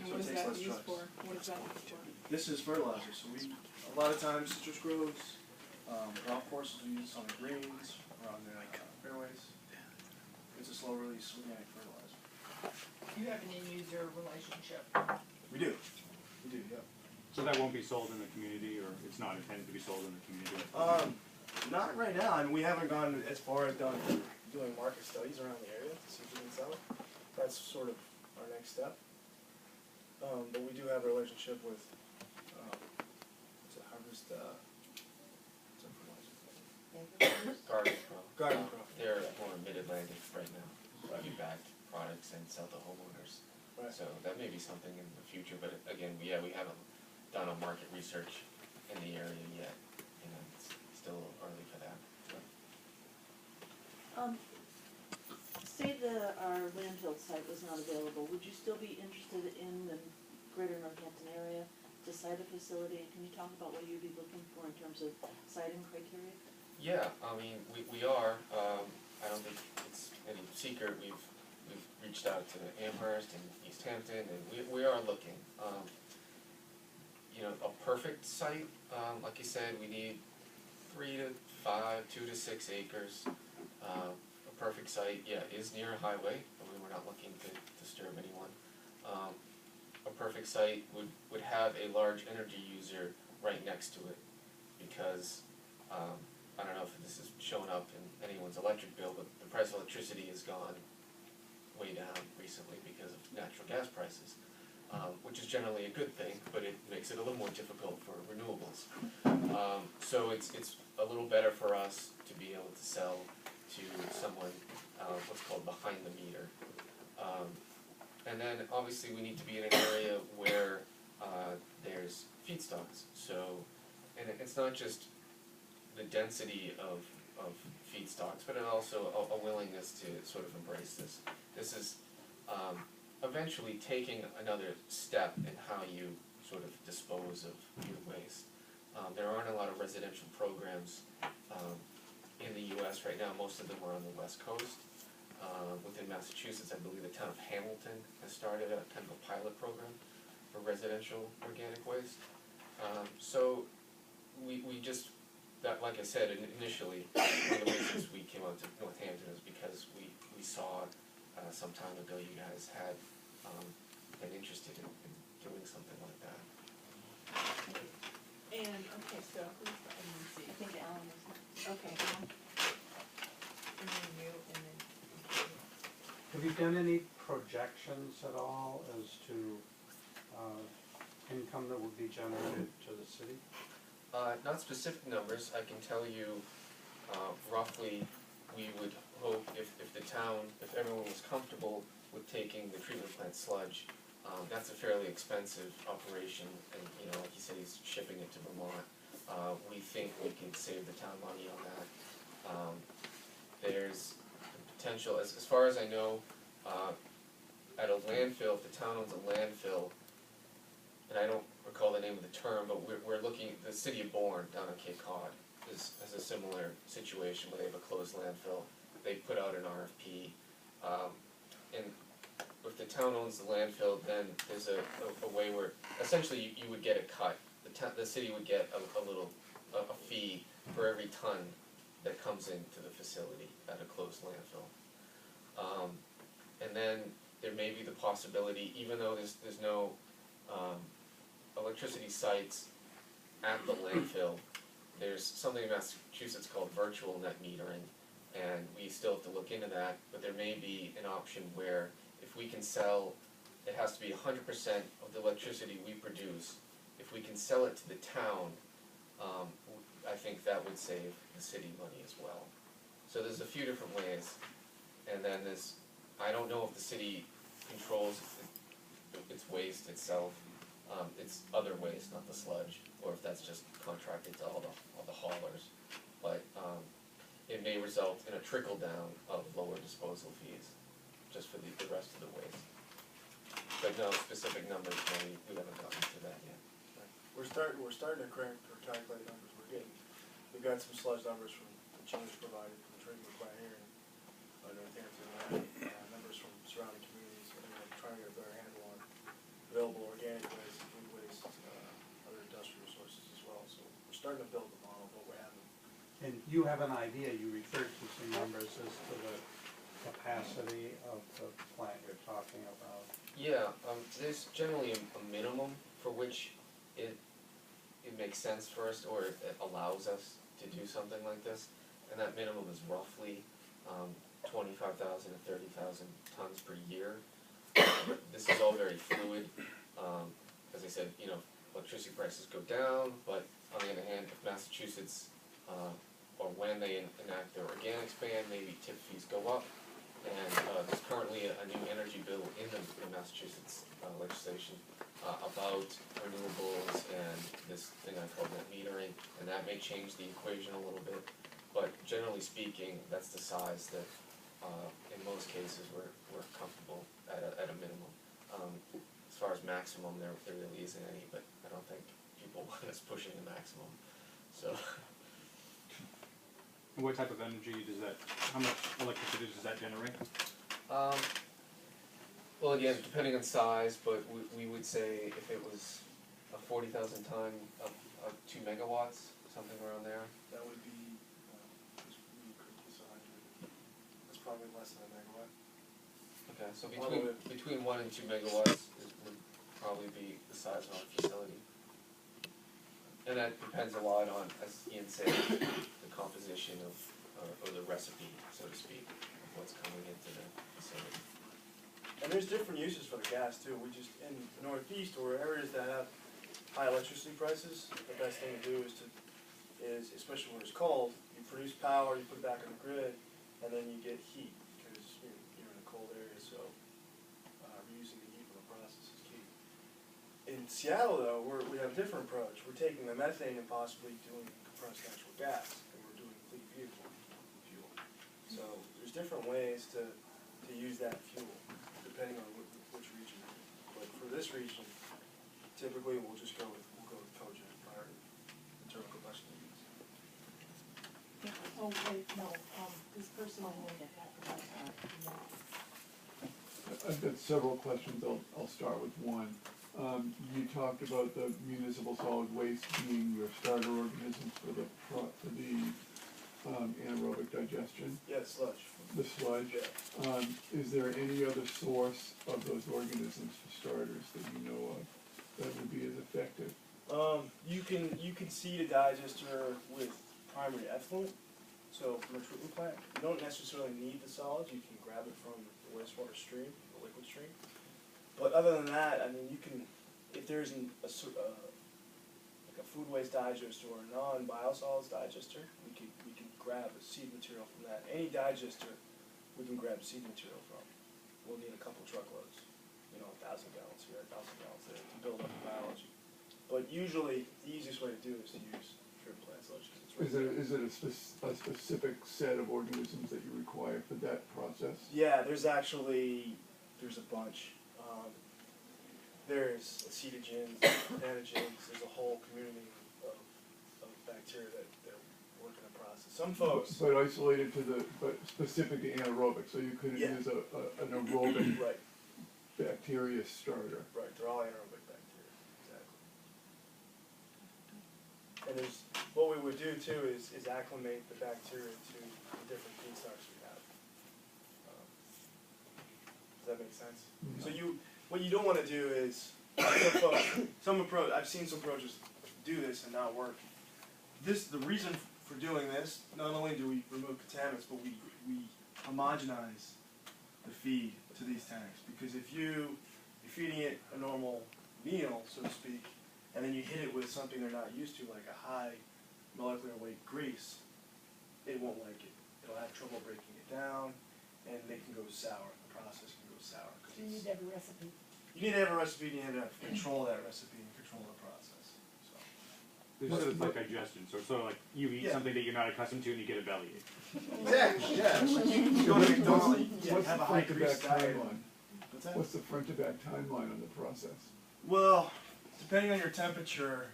And So what it is takes that less used trucks. for? What is that used for? This is fertilizer, so a lot of times citrus groves, golf courses we use on the greens, or on the fairways. It's a slow release organic fertilizer. You have an end user relationship. We do, yeah. So that won't be sold in the community, or it's not intended to be sold in the community? Not right now. I mean, we haven't gone as far as doing market studies around the area to see if we can sell it. That's sort of our next step. But we do have a relationship with Harvest. Garden Pro. Garden Pro. They're more mid-Atlantic right now. We back products and sell to homeowners. Right. So that may be something in the future, but again, we haven't done a market research in the area yet. It's still early for that. Say our landfill site was not available, would you still be interested in the greater Northampton area to site a facility? Can you talk about what you'd be looking for in terms of siting criteria? Yeah, I mean, we are. I don't think it's any secret. We've reached out to Amherst and East Hampton, and we are looking. A perfect site, like you said, we need 3 to 5, 2 to 6 acres. A perfect site, is near a highway. We're not looking to disturb anyone. A perfect site would have a large energy user right next to it, because I don't know if this has shown up in anyone's electric bill, but the price of electricity has gone way down recently because of natural gas prices, which is generally a good thing, but it makes it a little more difficult for renewables. So it's a little better for us to be able to sell to someone what's called behind the meter. And then obviously we need to be in an area where there's feedstocks. So, and it's not just the density of feedstocks, but also a willingness to sort of embrace this. This is eventually taking another step in how you sort of dispose of your waste. There aren't a lot of residential programs in the U.S. right now. Most of them are on the West Coast. Within Massachusetts, I believe the town of Hamilton has started a kind of a pilot program for residential organic waste. So we just, like I said initially, one of the reasons we came out to Northampton is because we saw some time ago you guys had been interested in doing something like that. And, okay, so who's the, let me see. I think Alan was Okay. And then you, and then. Have you done any projections at all as to income that would be generated to the city? Not specific numbers. I can tell you roughly we would hope if the town, if everyone was comfortable with taking the treatment plant sludge, that's a fairly expensive operation, and like you said, he's shipping it to Vermont. We think we can save the town money on that. There's potential, as far as I know, at a landfill, if the town owns a landfill, and I don't recall the name of the term, but we're looking, the city of Bourne down on Cape Cod has a similar situation where they have a closed landfill. They put out an RFP, and if the town owns the landfill, then there's a way where essentially you would get a cut. The city would get a fee for every ton that comes into the facility at a closed landfill. And then there may be the possibility, even though there's no electricity sites at the landfill, there's something in Massachusetts called virtual net metering, and we still have to look into that, but there may be an option where if we can sell, it has to be 100% of the electricity we produce. If we can sell it to the town, I think that would save the city money as well. So there's a few different ways, and then there's, I don't know if the city controls its waste itself, it's other waste, not the sludge, or if that's just contracted to all the haulers. But it may result in a trickle down of lower disposal fees, just for the rest of the waste. But no specific numbers, no, we haven't gotten to that yet. We're starting to calculate numbers. We've got some sludge numbers from the Chambers provided from the treatment plant here in Northampton, numbers from surrounding communities, and we're trying to get a better handle on available organic waste, food waste, other industrial sources as well. So we're starting to build the model, but we haven't. And you have an idea, you referred to some numbers as to the capacity of the plant you're talking about. Yeah, there's generally a minimum for which it makes sense for us, or it allows us to do something like this, and that minimum is roughly 25,000 to 30,000 tons per year. This is all very fluid. As I said, electricity prices go down, but on the other hand, if Massachusetts, or when they enact their organics ban, maybe tip fees go up. And there's currently a new energy bill in the Massachusetts legislation about renewables and this thing I call net metering, and that may change the equation a little bit. But generally speaking, that's the size that, in most cases, we're comfortable at a minimum. As far as maximum, there really isn't any, but I don't think people want us pushing the maximum. So. And what type of energy does that, how much electricity does that generate? Well, again, depending on size, but we would say if it was a 40,000 ton of 2 megawatts, something around there. That would be, just 100. That's probably less than a megawatt. Okay, so between 1 and 2 megawatts would probably be the size of our facility. And that depends a lot on, as Ian said, the composition of, or the recipe, so to speak, of what's coming into the facility. And there's different uses for the gas too. We just, in the Northeast, or areas that have high electricity prices, the best thing to do is, especially when it's cold, you produce power, you put it back on the grid, and then you get heat, because you're in a cold area, so reusing the heat from the process is key. In Seattle though, we have a different approach. We're taking the methane and possibly doing compressed natural gas, and we're doing clean vehicle fuel. So there's different ways to use that fuel, depending on which region. But for this region, typically we'll go with cogen prior to internal combustion engines. Oh, wait, no, this person on I've got several questions. I'll start with one. You talked about the municipal solid waste being your starter organisms for the anaerobic digestion. Yeah, sludge. The sludge. Yeah. Is there any other source of those organisms for starters that you know of that would be as effective? You can seed a digester with primary effluent. So from a treatment plant, you don't necessarily need the solids. You can grab it from the wastewater stream, the liquid stream. But other than that, I mean, you can, if there isn't like a food waste digester or a non-biosolids digester, we can grab a seed material from that. Any digester we can grab seed material from. We'll need a couple truckloads, 1,000 gallons here, 1,000 gallons there to build up the biology. But usually, the easiest way to do it is to use treatment plant sludge. Is it a specific set of organisms that you require for that process? Yeah, there's a bunch. There's acetogens, antigens, there's a whole community of bacteria that work in the process. Some folks... But isolated but specific to anaerobic, so you couldn't use an aerobic right. bacteria starter. Right, they're all anaerobic bacteria, exactly. And what we would do too is acclimate the bacteria to the different feedstocks we have. Does that make sense? Mm-hmm. So what you don't want to do is, I've seen some approaches do this and not work. the reason for doing this, not only do we remove contaminants, but we homogenize the feed to these tanks. Because if you're feeding it a normal meal, so to speak, and then you hit it with something they're not used to, like a high molecular weight grease, it won't like it. It'll have trouble breaking it down, and they can go sour. The process can go sour. So you need to have a recipe. You need to have a recipe, and you need to control that recipe and control the process. So. There's sort of like digestion, so it's sort of like you eat something that you're not accustomed to and you get a bellyache. Exactly, yeah. You go to McDonald's, you What's have the a high front to grease back diet. timeline? What's that? What's the front to back timeline on the process? Well, depending on your temperature,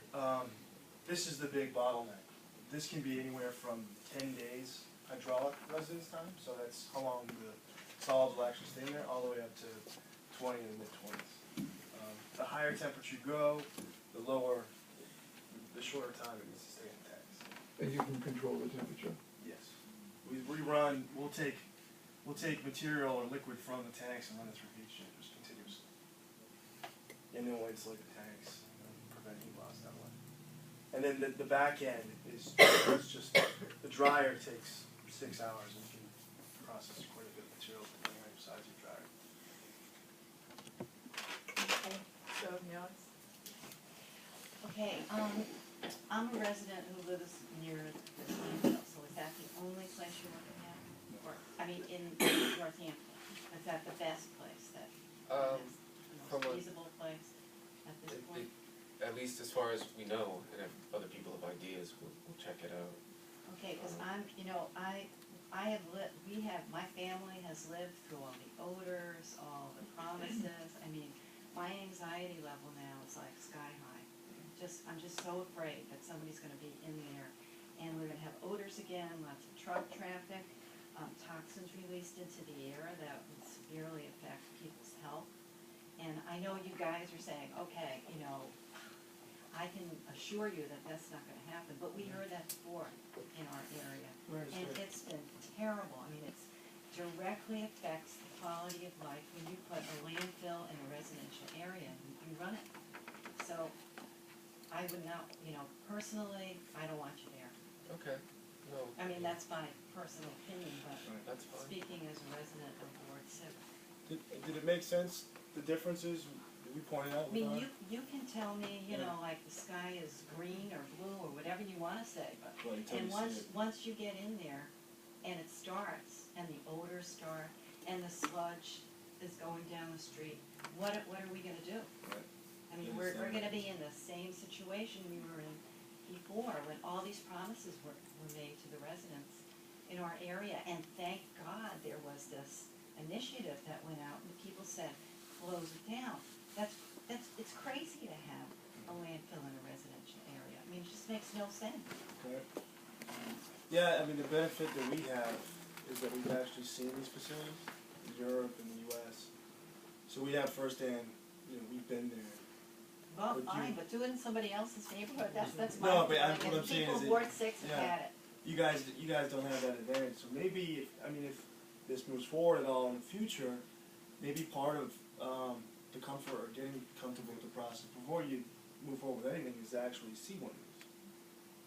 this is the big bottleneck. This can be anywhere from 10 days hydraulic residence time, so that's how long the solids will actually stay in there, all the way up to 20 in the mid-20s. The higher temperature you go, the lower, the shorter time it needs to stay in tanks. And you can control the temperature? Yes. We'll take material or liquid from the tanks and run it through heat exchangers continuously. And then we'll insulate the tanks and prevent heat loss that way. And then the back end is just, the dryer takes 6 hours and you can process quite a bit of material depending on your size of your dryer. Okay, so now it's. Okay, I'm a resident who lives near the landfill, so is that the only place you're looking at? Or, I mean, in Northampton, is that the best place that is the from most a- feasible place at this point? At least as far as we know, and if other people have ideas, we'll check it out. Okay, because I have my family has lived through all the odors, all the promises. I mean, my anxiety level now is like sky high. I'm just so afraid that somebody's gonna be in there, and we're gonna have odors again, lots of truck traffic, toxins released into the air that would severely affect people's health. And I know you guys are saying, okay, I can assure you that that's not gonna happen, but we heard that before in our area. And it's been terrible. I mean, it directly affects the quality of life when you put a landfill in a residential area and you run it. So I would not, personally, I don't want you there. Okay. No. I mean, that's my personal opinion, but That's fine. speaking as a resident of Ward 6. Did it make sense, the differences that we pointed out? I mean, you can tell me, like the sky is green or blue or whatever you wanna say, but, and once you get in there and it starts and the odors start and the sludge is going down the street, what are we gonna do? Right. I mean, we're gonna be in the same situation we were in before, when all these promises were made to the residents in our area, and thank God there was this initiative that went out and people said, close it down. It's crazy to have a landfill in a residential area. I mean, it just makes no sense. Okay. Yeah, I mean, the benefit that we have is that we've actually seen these facilities in Europe and the US. So we have firsthand, we've been there. Well, fine, but do it in somebody else's neighborhood, that's my No, but feeling, what I'm and saying people is of it- Ward 6 have yeah. had it. You guys don't have that advantage. So maybe, if this moves forward at all in the future, maybe part of the comfort or getting comfortable with the process before you move forward with anything is to actually see one of these.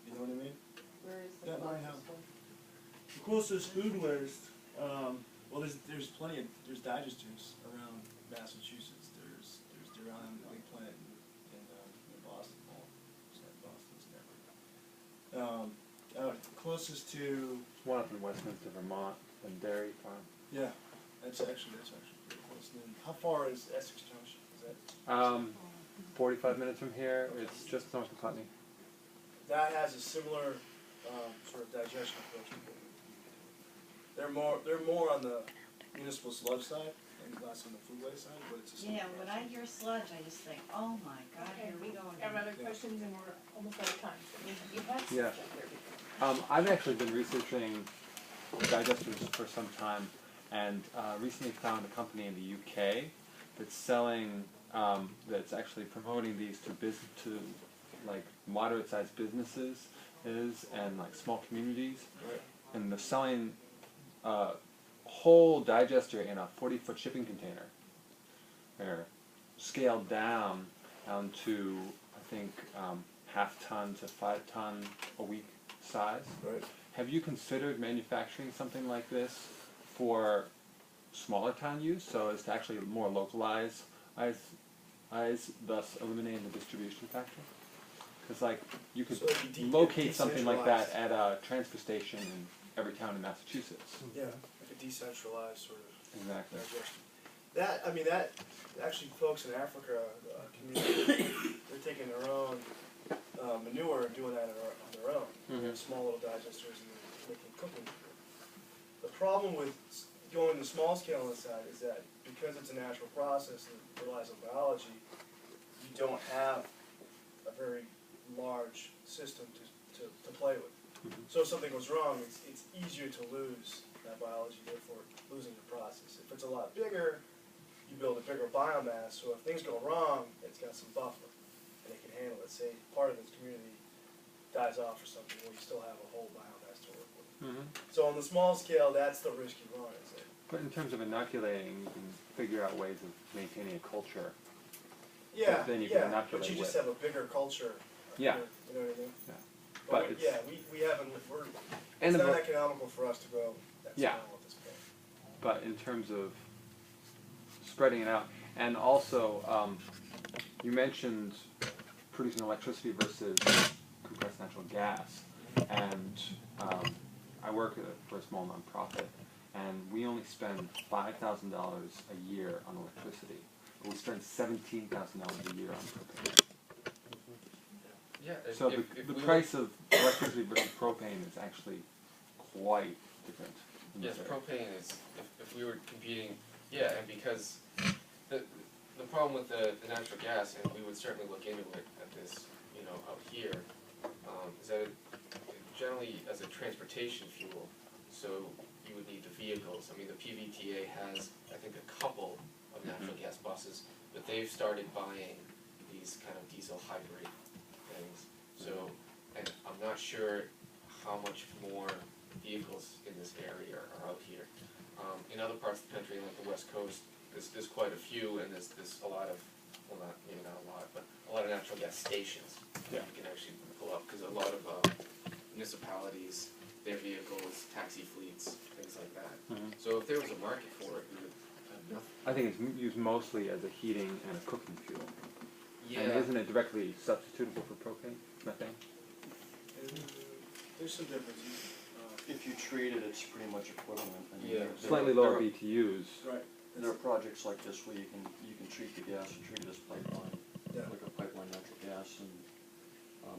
You know what I mean? Where is the That might closest help. one? The closest food waste, well, there's plenty of, there's digesters around Massachusetts. There's around Lake Plant in Boston, Boston's never. Closest to, One up in Westminster, Vermont, and Dairy Farm. yeah, that's actually pretty close. And then how far is Essex Junction? Is that? 45 minutes from here, it's just north of Putney. That has a similar sort of digestion approach. They're more on the municipal sludge side and less on the food waste side, but it's a similar Yeah, when I hear sludge, I just think, oh my God, Okay. here we go Have again. other questions, and we're almost out of time. You had stuff Yeah. up there before. I've actually been researching digesters for some time, and recently found a company in the UK that's selling, that's actually promoting these to like moderate-sized businesses and like small communities, Right. and they're selling a whole digester in a 40-foot shipping container. They're scaled down to I think half-ton to 5-ton a week size. Right. Have you considered manufacturing something like this for smaller town use, so as to actually more localize, thus eliminating the distribution factor? Because like you could So it'd be locate something like that decentralized. at a transfer station in every town in Massachusetts. Yeah, like a decentralized sort of Exactly. digestion. That actually, folks in Africa, community, they're taking their own manure and doing that on their own. They have small little digesters and they're making cooking. The problem with going to small scale on the side is that because it's a natural process that relies on biology, you don't have a very large system to play with. So if something goes wrong, it's easier to lose that biology, therefore losing the process. If it's a lot bigger, you build a bigger biomass, so if things go wrong, it's got some buffer, and it can handle it. Say part of its community dies off or something, well, you still have a whole biomass to work with. So on the small scale, that's the risk you run, is it? But in terms of inoculating, you can figure out ways of maintaining a culture. Yeah, that then you can yeah, inoculate but you just with. have a bigger culture. Yeah. You know what I mean? Yeah. But But yeah, we haven't, And it's the not vo- economical for us to go that Yeah. small at this point. But in terms of spreading it out, and also you mentioned producing electricity versus compressed natural gas, and I work for a small nonprofit, and we only spend $5,000 a year on electricity, but we spend $17,000 a year on propane. Yeah, So the price of electricity versus propane is actually quite different. in Yes, this area. propane is, if we were competing, yeah, and because the problem with the natural gas, and we would certainly look into it at this, out here, is that it generally as a transportation fuel, so you would need the vehicles. I mean, the PVTA has, I think, a couple of natural gas buses, but they've started buying these kind of diesel hybrid things. So, and I'm not sure how much more vehicles in this area are out here. In other parts of the country, like the West Coast, there's quite a few, and there's a lot of, well, maybe not a lot, but a lot of natural gas stations that you can actually pull up, because a lot of municipalities, their vehicles, taxi fleets, things like that. So if there was a market for it, we would have enough. I think it's used mostly as a heating and a cooking fuel. Yeah. And isn't it directly substitutable for propane, methane? There's some differences. If you treat it, it's pretty much equivalent. I mean, Yeah. there- Slightly there lower are- BTUs. Right. There are projects like this where you can treat the gas and treat it as pipeline, Yeah. like a pipeline natural gas, and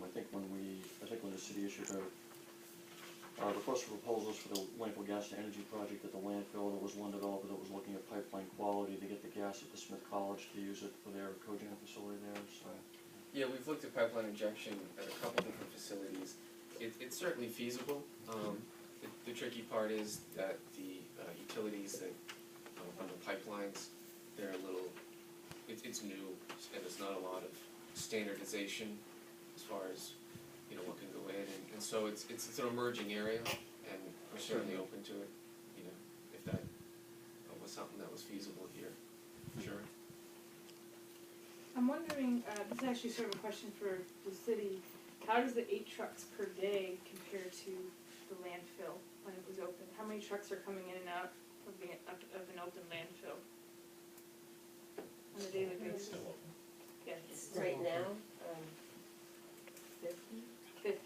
I think when the city issued a request for proposals for the landfill gas to energy project at the landfill, there was one developer that was looking at pipeline quality to get the gas at the Smith College to use it for their cogen facility there, so. Yeah, we've looked at pipeline injection at a couple different facilities. It's certainly feasible. The tricky part is that the utilities that run the pipelines, they're a little, it's new, and there's not a lot of standardization as far as, what can go in, and so it's an emerging area, and we're certainly open to it, if that was something that was feasible here, sure. I'm wondering, this is actually sort of a question for the city, how does the 8 trucks per day compare to the landfill when it was open? How many trucks are coming in and out of an open landfill on a daily basis? Yeah, it's Right now, 50. Okay.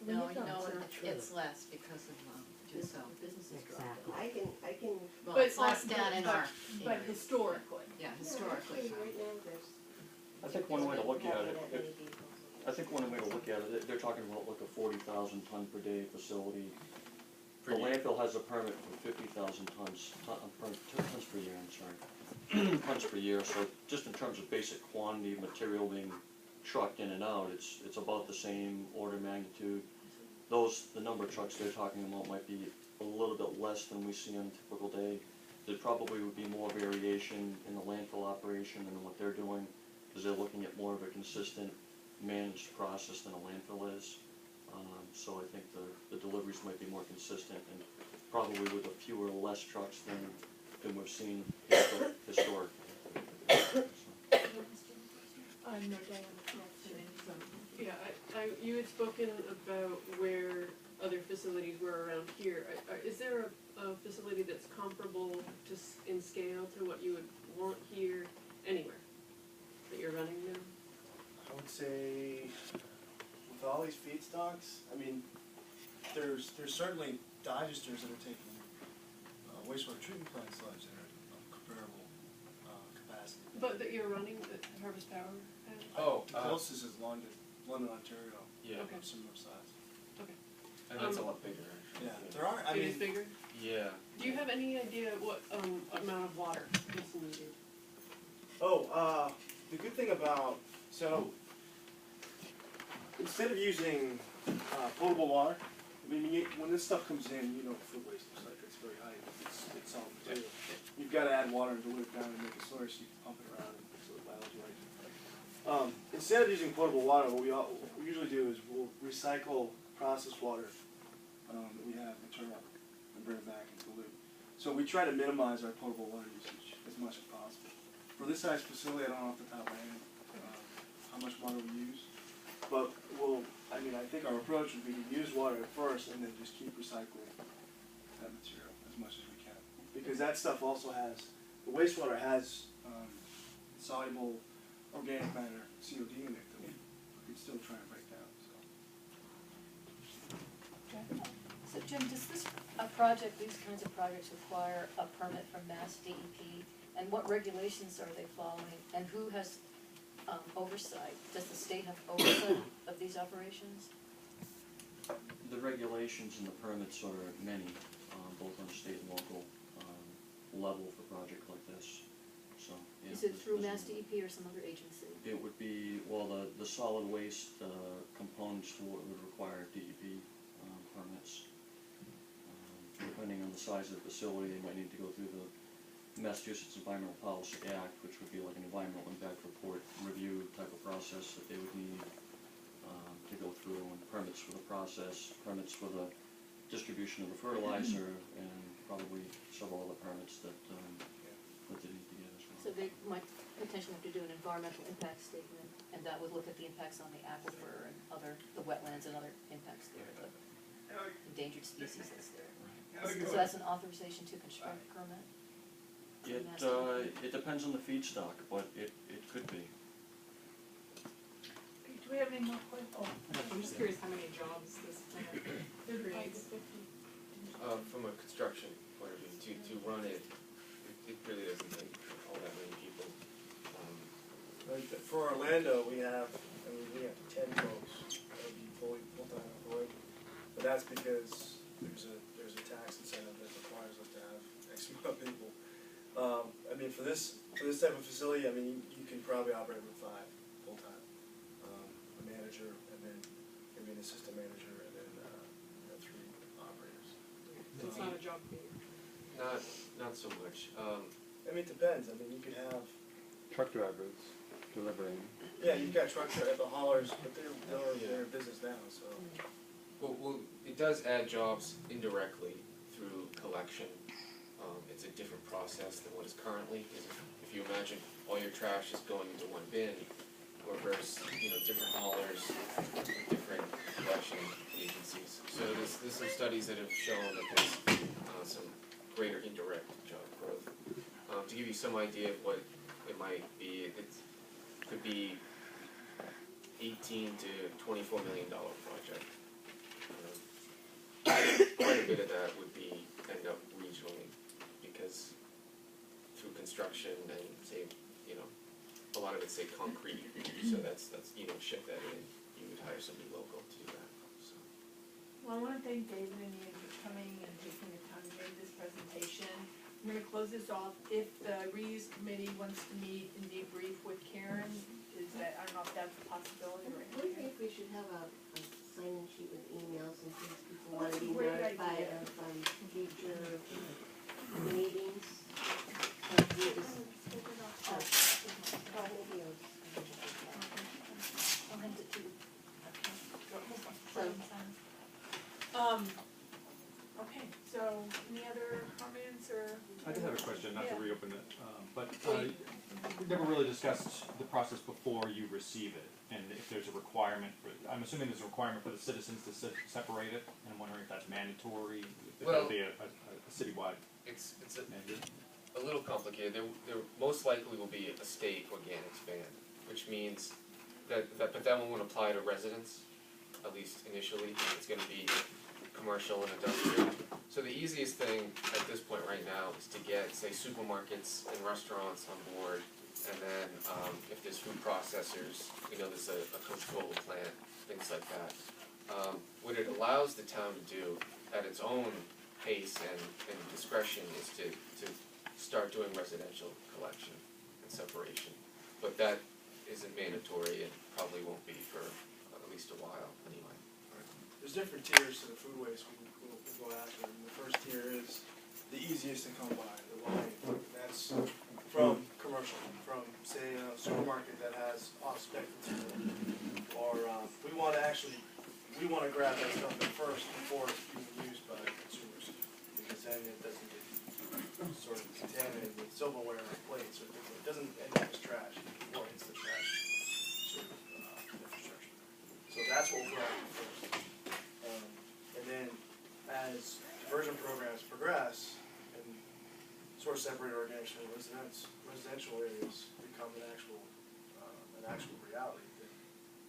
No, it's less because of, Businesses dropped off. I can, well, But it's less down in our But area. historically. Yeah, historically. right now, there's. I think one way to look at it, they're talking about like a 40,000 ton per day facility. The landfill has a permit for 50,000 tons per year, I'm sorry. Tons per year, so just in terms of basic quantity of material being trucked in and out, it's about the same order of magnitude. The number of trucks they're talking about might be a little bit less than we see on a typical day. There probably would be more variation in the landfill operation than what they're doing, because they're looking at more of a consistent managed process than a landfill is. So I think the deliveries might be more consistent, and probably with a fewer or less trucks than we've seen historically. No, Diana, yeah, you had spoken about where other facilities were around here. Is there a facility that's comparable to, in scale to what you would want here anywhere that you're running now? I would say, with all these feedstocks, I mean, there's certainly digesters that are taking wastewater treatment plant sludge that are of comparable capacity. But that you're running at Harvest Power? The closest is London, Ontario. Yeah. Okay. Similar size. Okay. And that's a lot bigger. Yeah, there are, I It mean. is bigger? Yeah. Do you have any idea what amount of water is needed? The good thing about, so, instead of using potable water, I mean, when this stuff comes in, you know, food waste looks like it's very high, it's solid material. You've got to add water and dilute it down and make a slurry so you can pump it around and so the biology right. Instead of using potable water, what we usually do is we'll recycle processed water that we have internal and bring it back and dilute. So we try to minimize our potable water usage as much as possible. For this size facility, I don't know off the top of my head how much water we use, but I think our approach would be to use water at first and then just keep recycling that material as much as we can. Because that stuff also has, the wastewater has soluble organic matter, COD in it that we're still trying to break down. So Jim, does these kinds of projects require a permit from Mass DEP? And what regulations are they following? And who has oversight? Does the state have oversight of these operations? The regulations and the permits are many, both on state and local level for a project like this. So, yeah, Is it through Mass DEP or some other agency? It would be, well, the solid waste components for it would require DEP permits. Depending on the size of the facility, they might need to go through the Massachusetts Environmental Policy Act, which would be like an environmental impact report review type of process that they would need to go through, and permits for the process, permits for the distribution of the fertilizer, and probably several other permits that they need to get as well. So they might potentially have to do an environmental impact statement, and that would look at the impacts on the aquifer and the wetlands and other impacts there, the endangered species that's there. So that's an authorization to construct permit? It depends on the feedstock, but it could be. Do we have any more questions? Oh, I'm just curious how many jobs this creates. From a construction point of view, to run it, it really doesn't take all that many people. For Orlando, we have 10 folks that would be full-time employed, but that's because there's a tax incentive that requires us to have X amount of people. For this type of facility, you can probably operate with 5 full-time, a manager, and then maybe an assistant manager, and then 3 operators. So it's not a job for you? Not so much. It depends. You could have truck drivers delivering. Yeah, you've got truck drivers, the haulers, but they're in business now, so. Well, it does add jobs indirectly through collection. It's a different process than what is currently, because if you imagine all your trash is going into one bin, or versus, different haulers, different collection agencies. So there's some studies that have shown that there's some greater indirect job growth. To give you some idea of what it might be, it could be $18 to $24 million project. Quite a bit of that would end up regionally, because through construction and a lot of it's concrete, so that's you don't ship that in, you would hire somebody local to do that. So. Well, I want to thank David and Ian for coming and taking the time to make this presentation. I'm going to close this off. If the reuse committee wants to meet and debrief with Karen, I don't know if that's a possibility or I think we should have a sign-in sheet with emails in case people want That's to a be great notified idea. of future meetings. I'll hand it to you. Okay, so any other comments or? I just have a question. not to Yeah. reopen it, but we never really discussed the process before you receive it, and if there's a requirement for, I'm assuming there's a requirement for the citizens to separate it, and I'm wondering if that's mandatory, if that'll be a citywide It's mandate. a little complicated. There most likely will be a state organics ban, which means but that won't apply to residents, at least initially. It's going to be commercial and industrial. So the easiest thing at this point right now is to get, say, supermarkets and restaurants on board, and then if there's food processors, we know there's a Coca-Cola plant, things like that. What it allows the town to do at its own pace and discretion is to start doing residential collection and separation. But that isn't mandatory and probably won't be for at least a while anyway. There's different tiers to the food waste we'll go after. And the first tier is the easiest to come by, the line. That's from commercial, from say a supermarket that has off-spec material. Or we want to grab that stuff at first before it's being used by consumers, because then it doesn't get sort of contaminated with silverware or plates or things. It doesn't end up as trash before it hits the trash sort of infrastructure. So that's what we're after first. And then as diversion programs progress and sort of separate organics from residential areas become an actual reality, then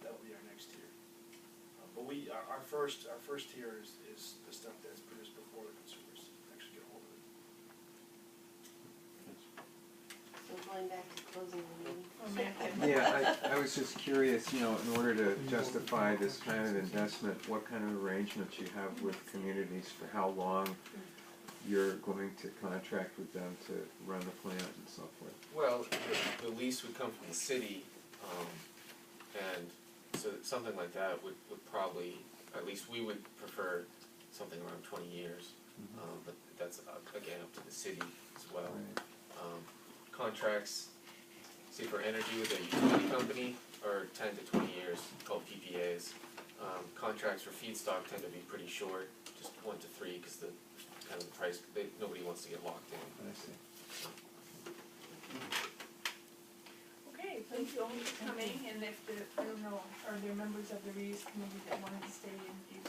that'll be our next tier. But our first tier is the stuff that's produced before the consumers actually get a hold of it. So going back to closing the meeting. Yeah, I was just curious, in order to justify this kind of investment, what kind of arrangements you have with communities for how long you're going to contract with them to run the plant and so forth? Well, the lease would come from the city, and so something like that would probably, at least we would prefer something around 20 years, but that's again up to the city as well. Contracts, say for energy with a utility company, are 10 to 20 years, called PPAs. Contracts for feedstock tend to be pretty short, just 1 to 3, because the kind of the price, nobody wants to get locked in. I see. Okay, thank you all for coming, and if I don't know, are there members of the reuse committee that wanted to stay and give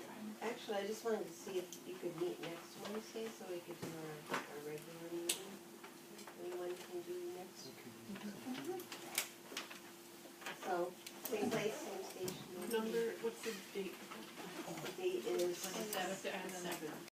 time? Actually, I just wanted to see if you could meet next Wednesday so we could do our regular meeting.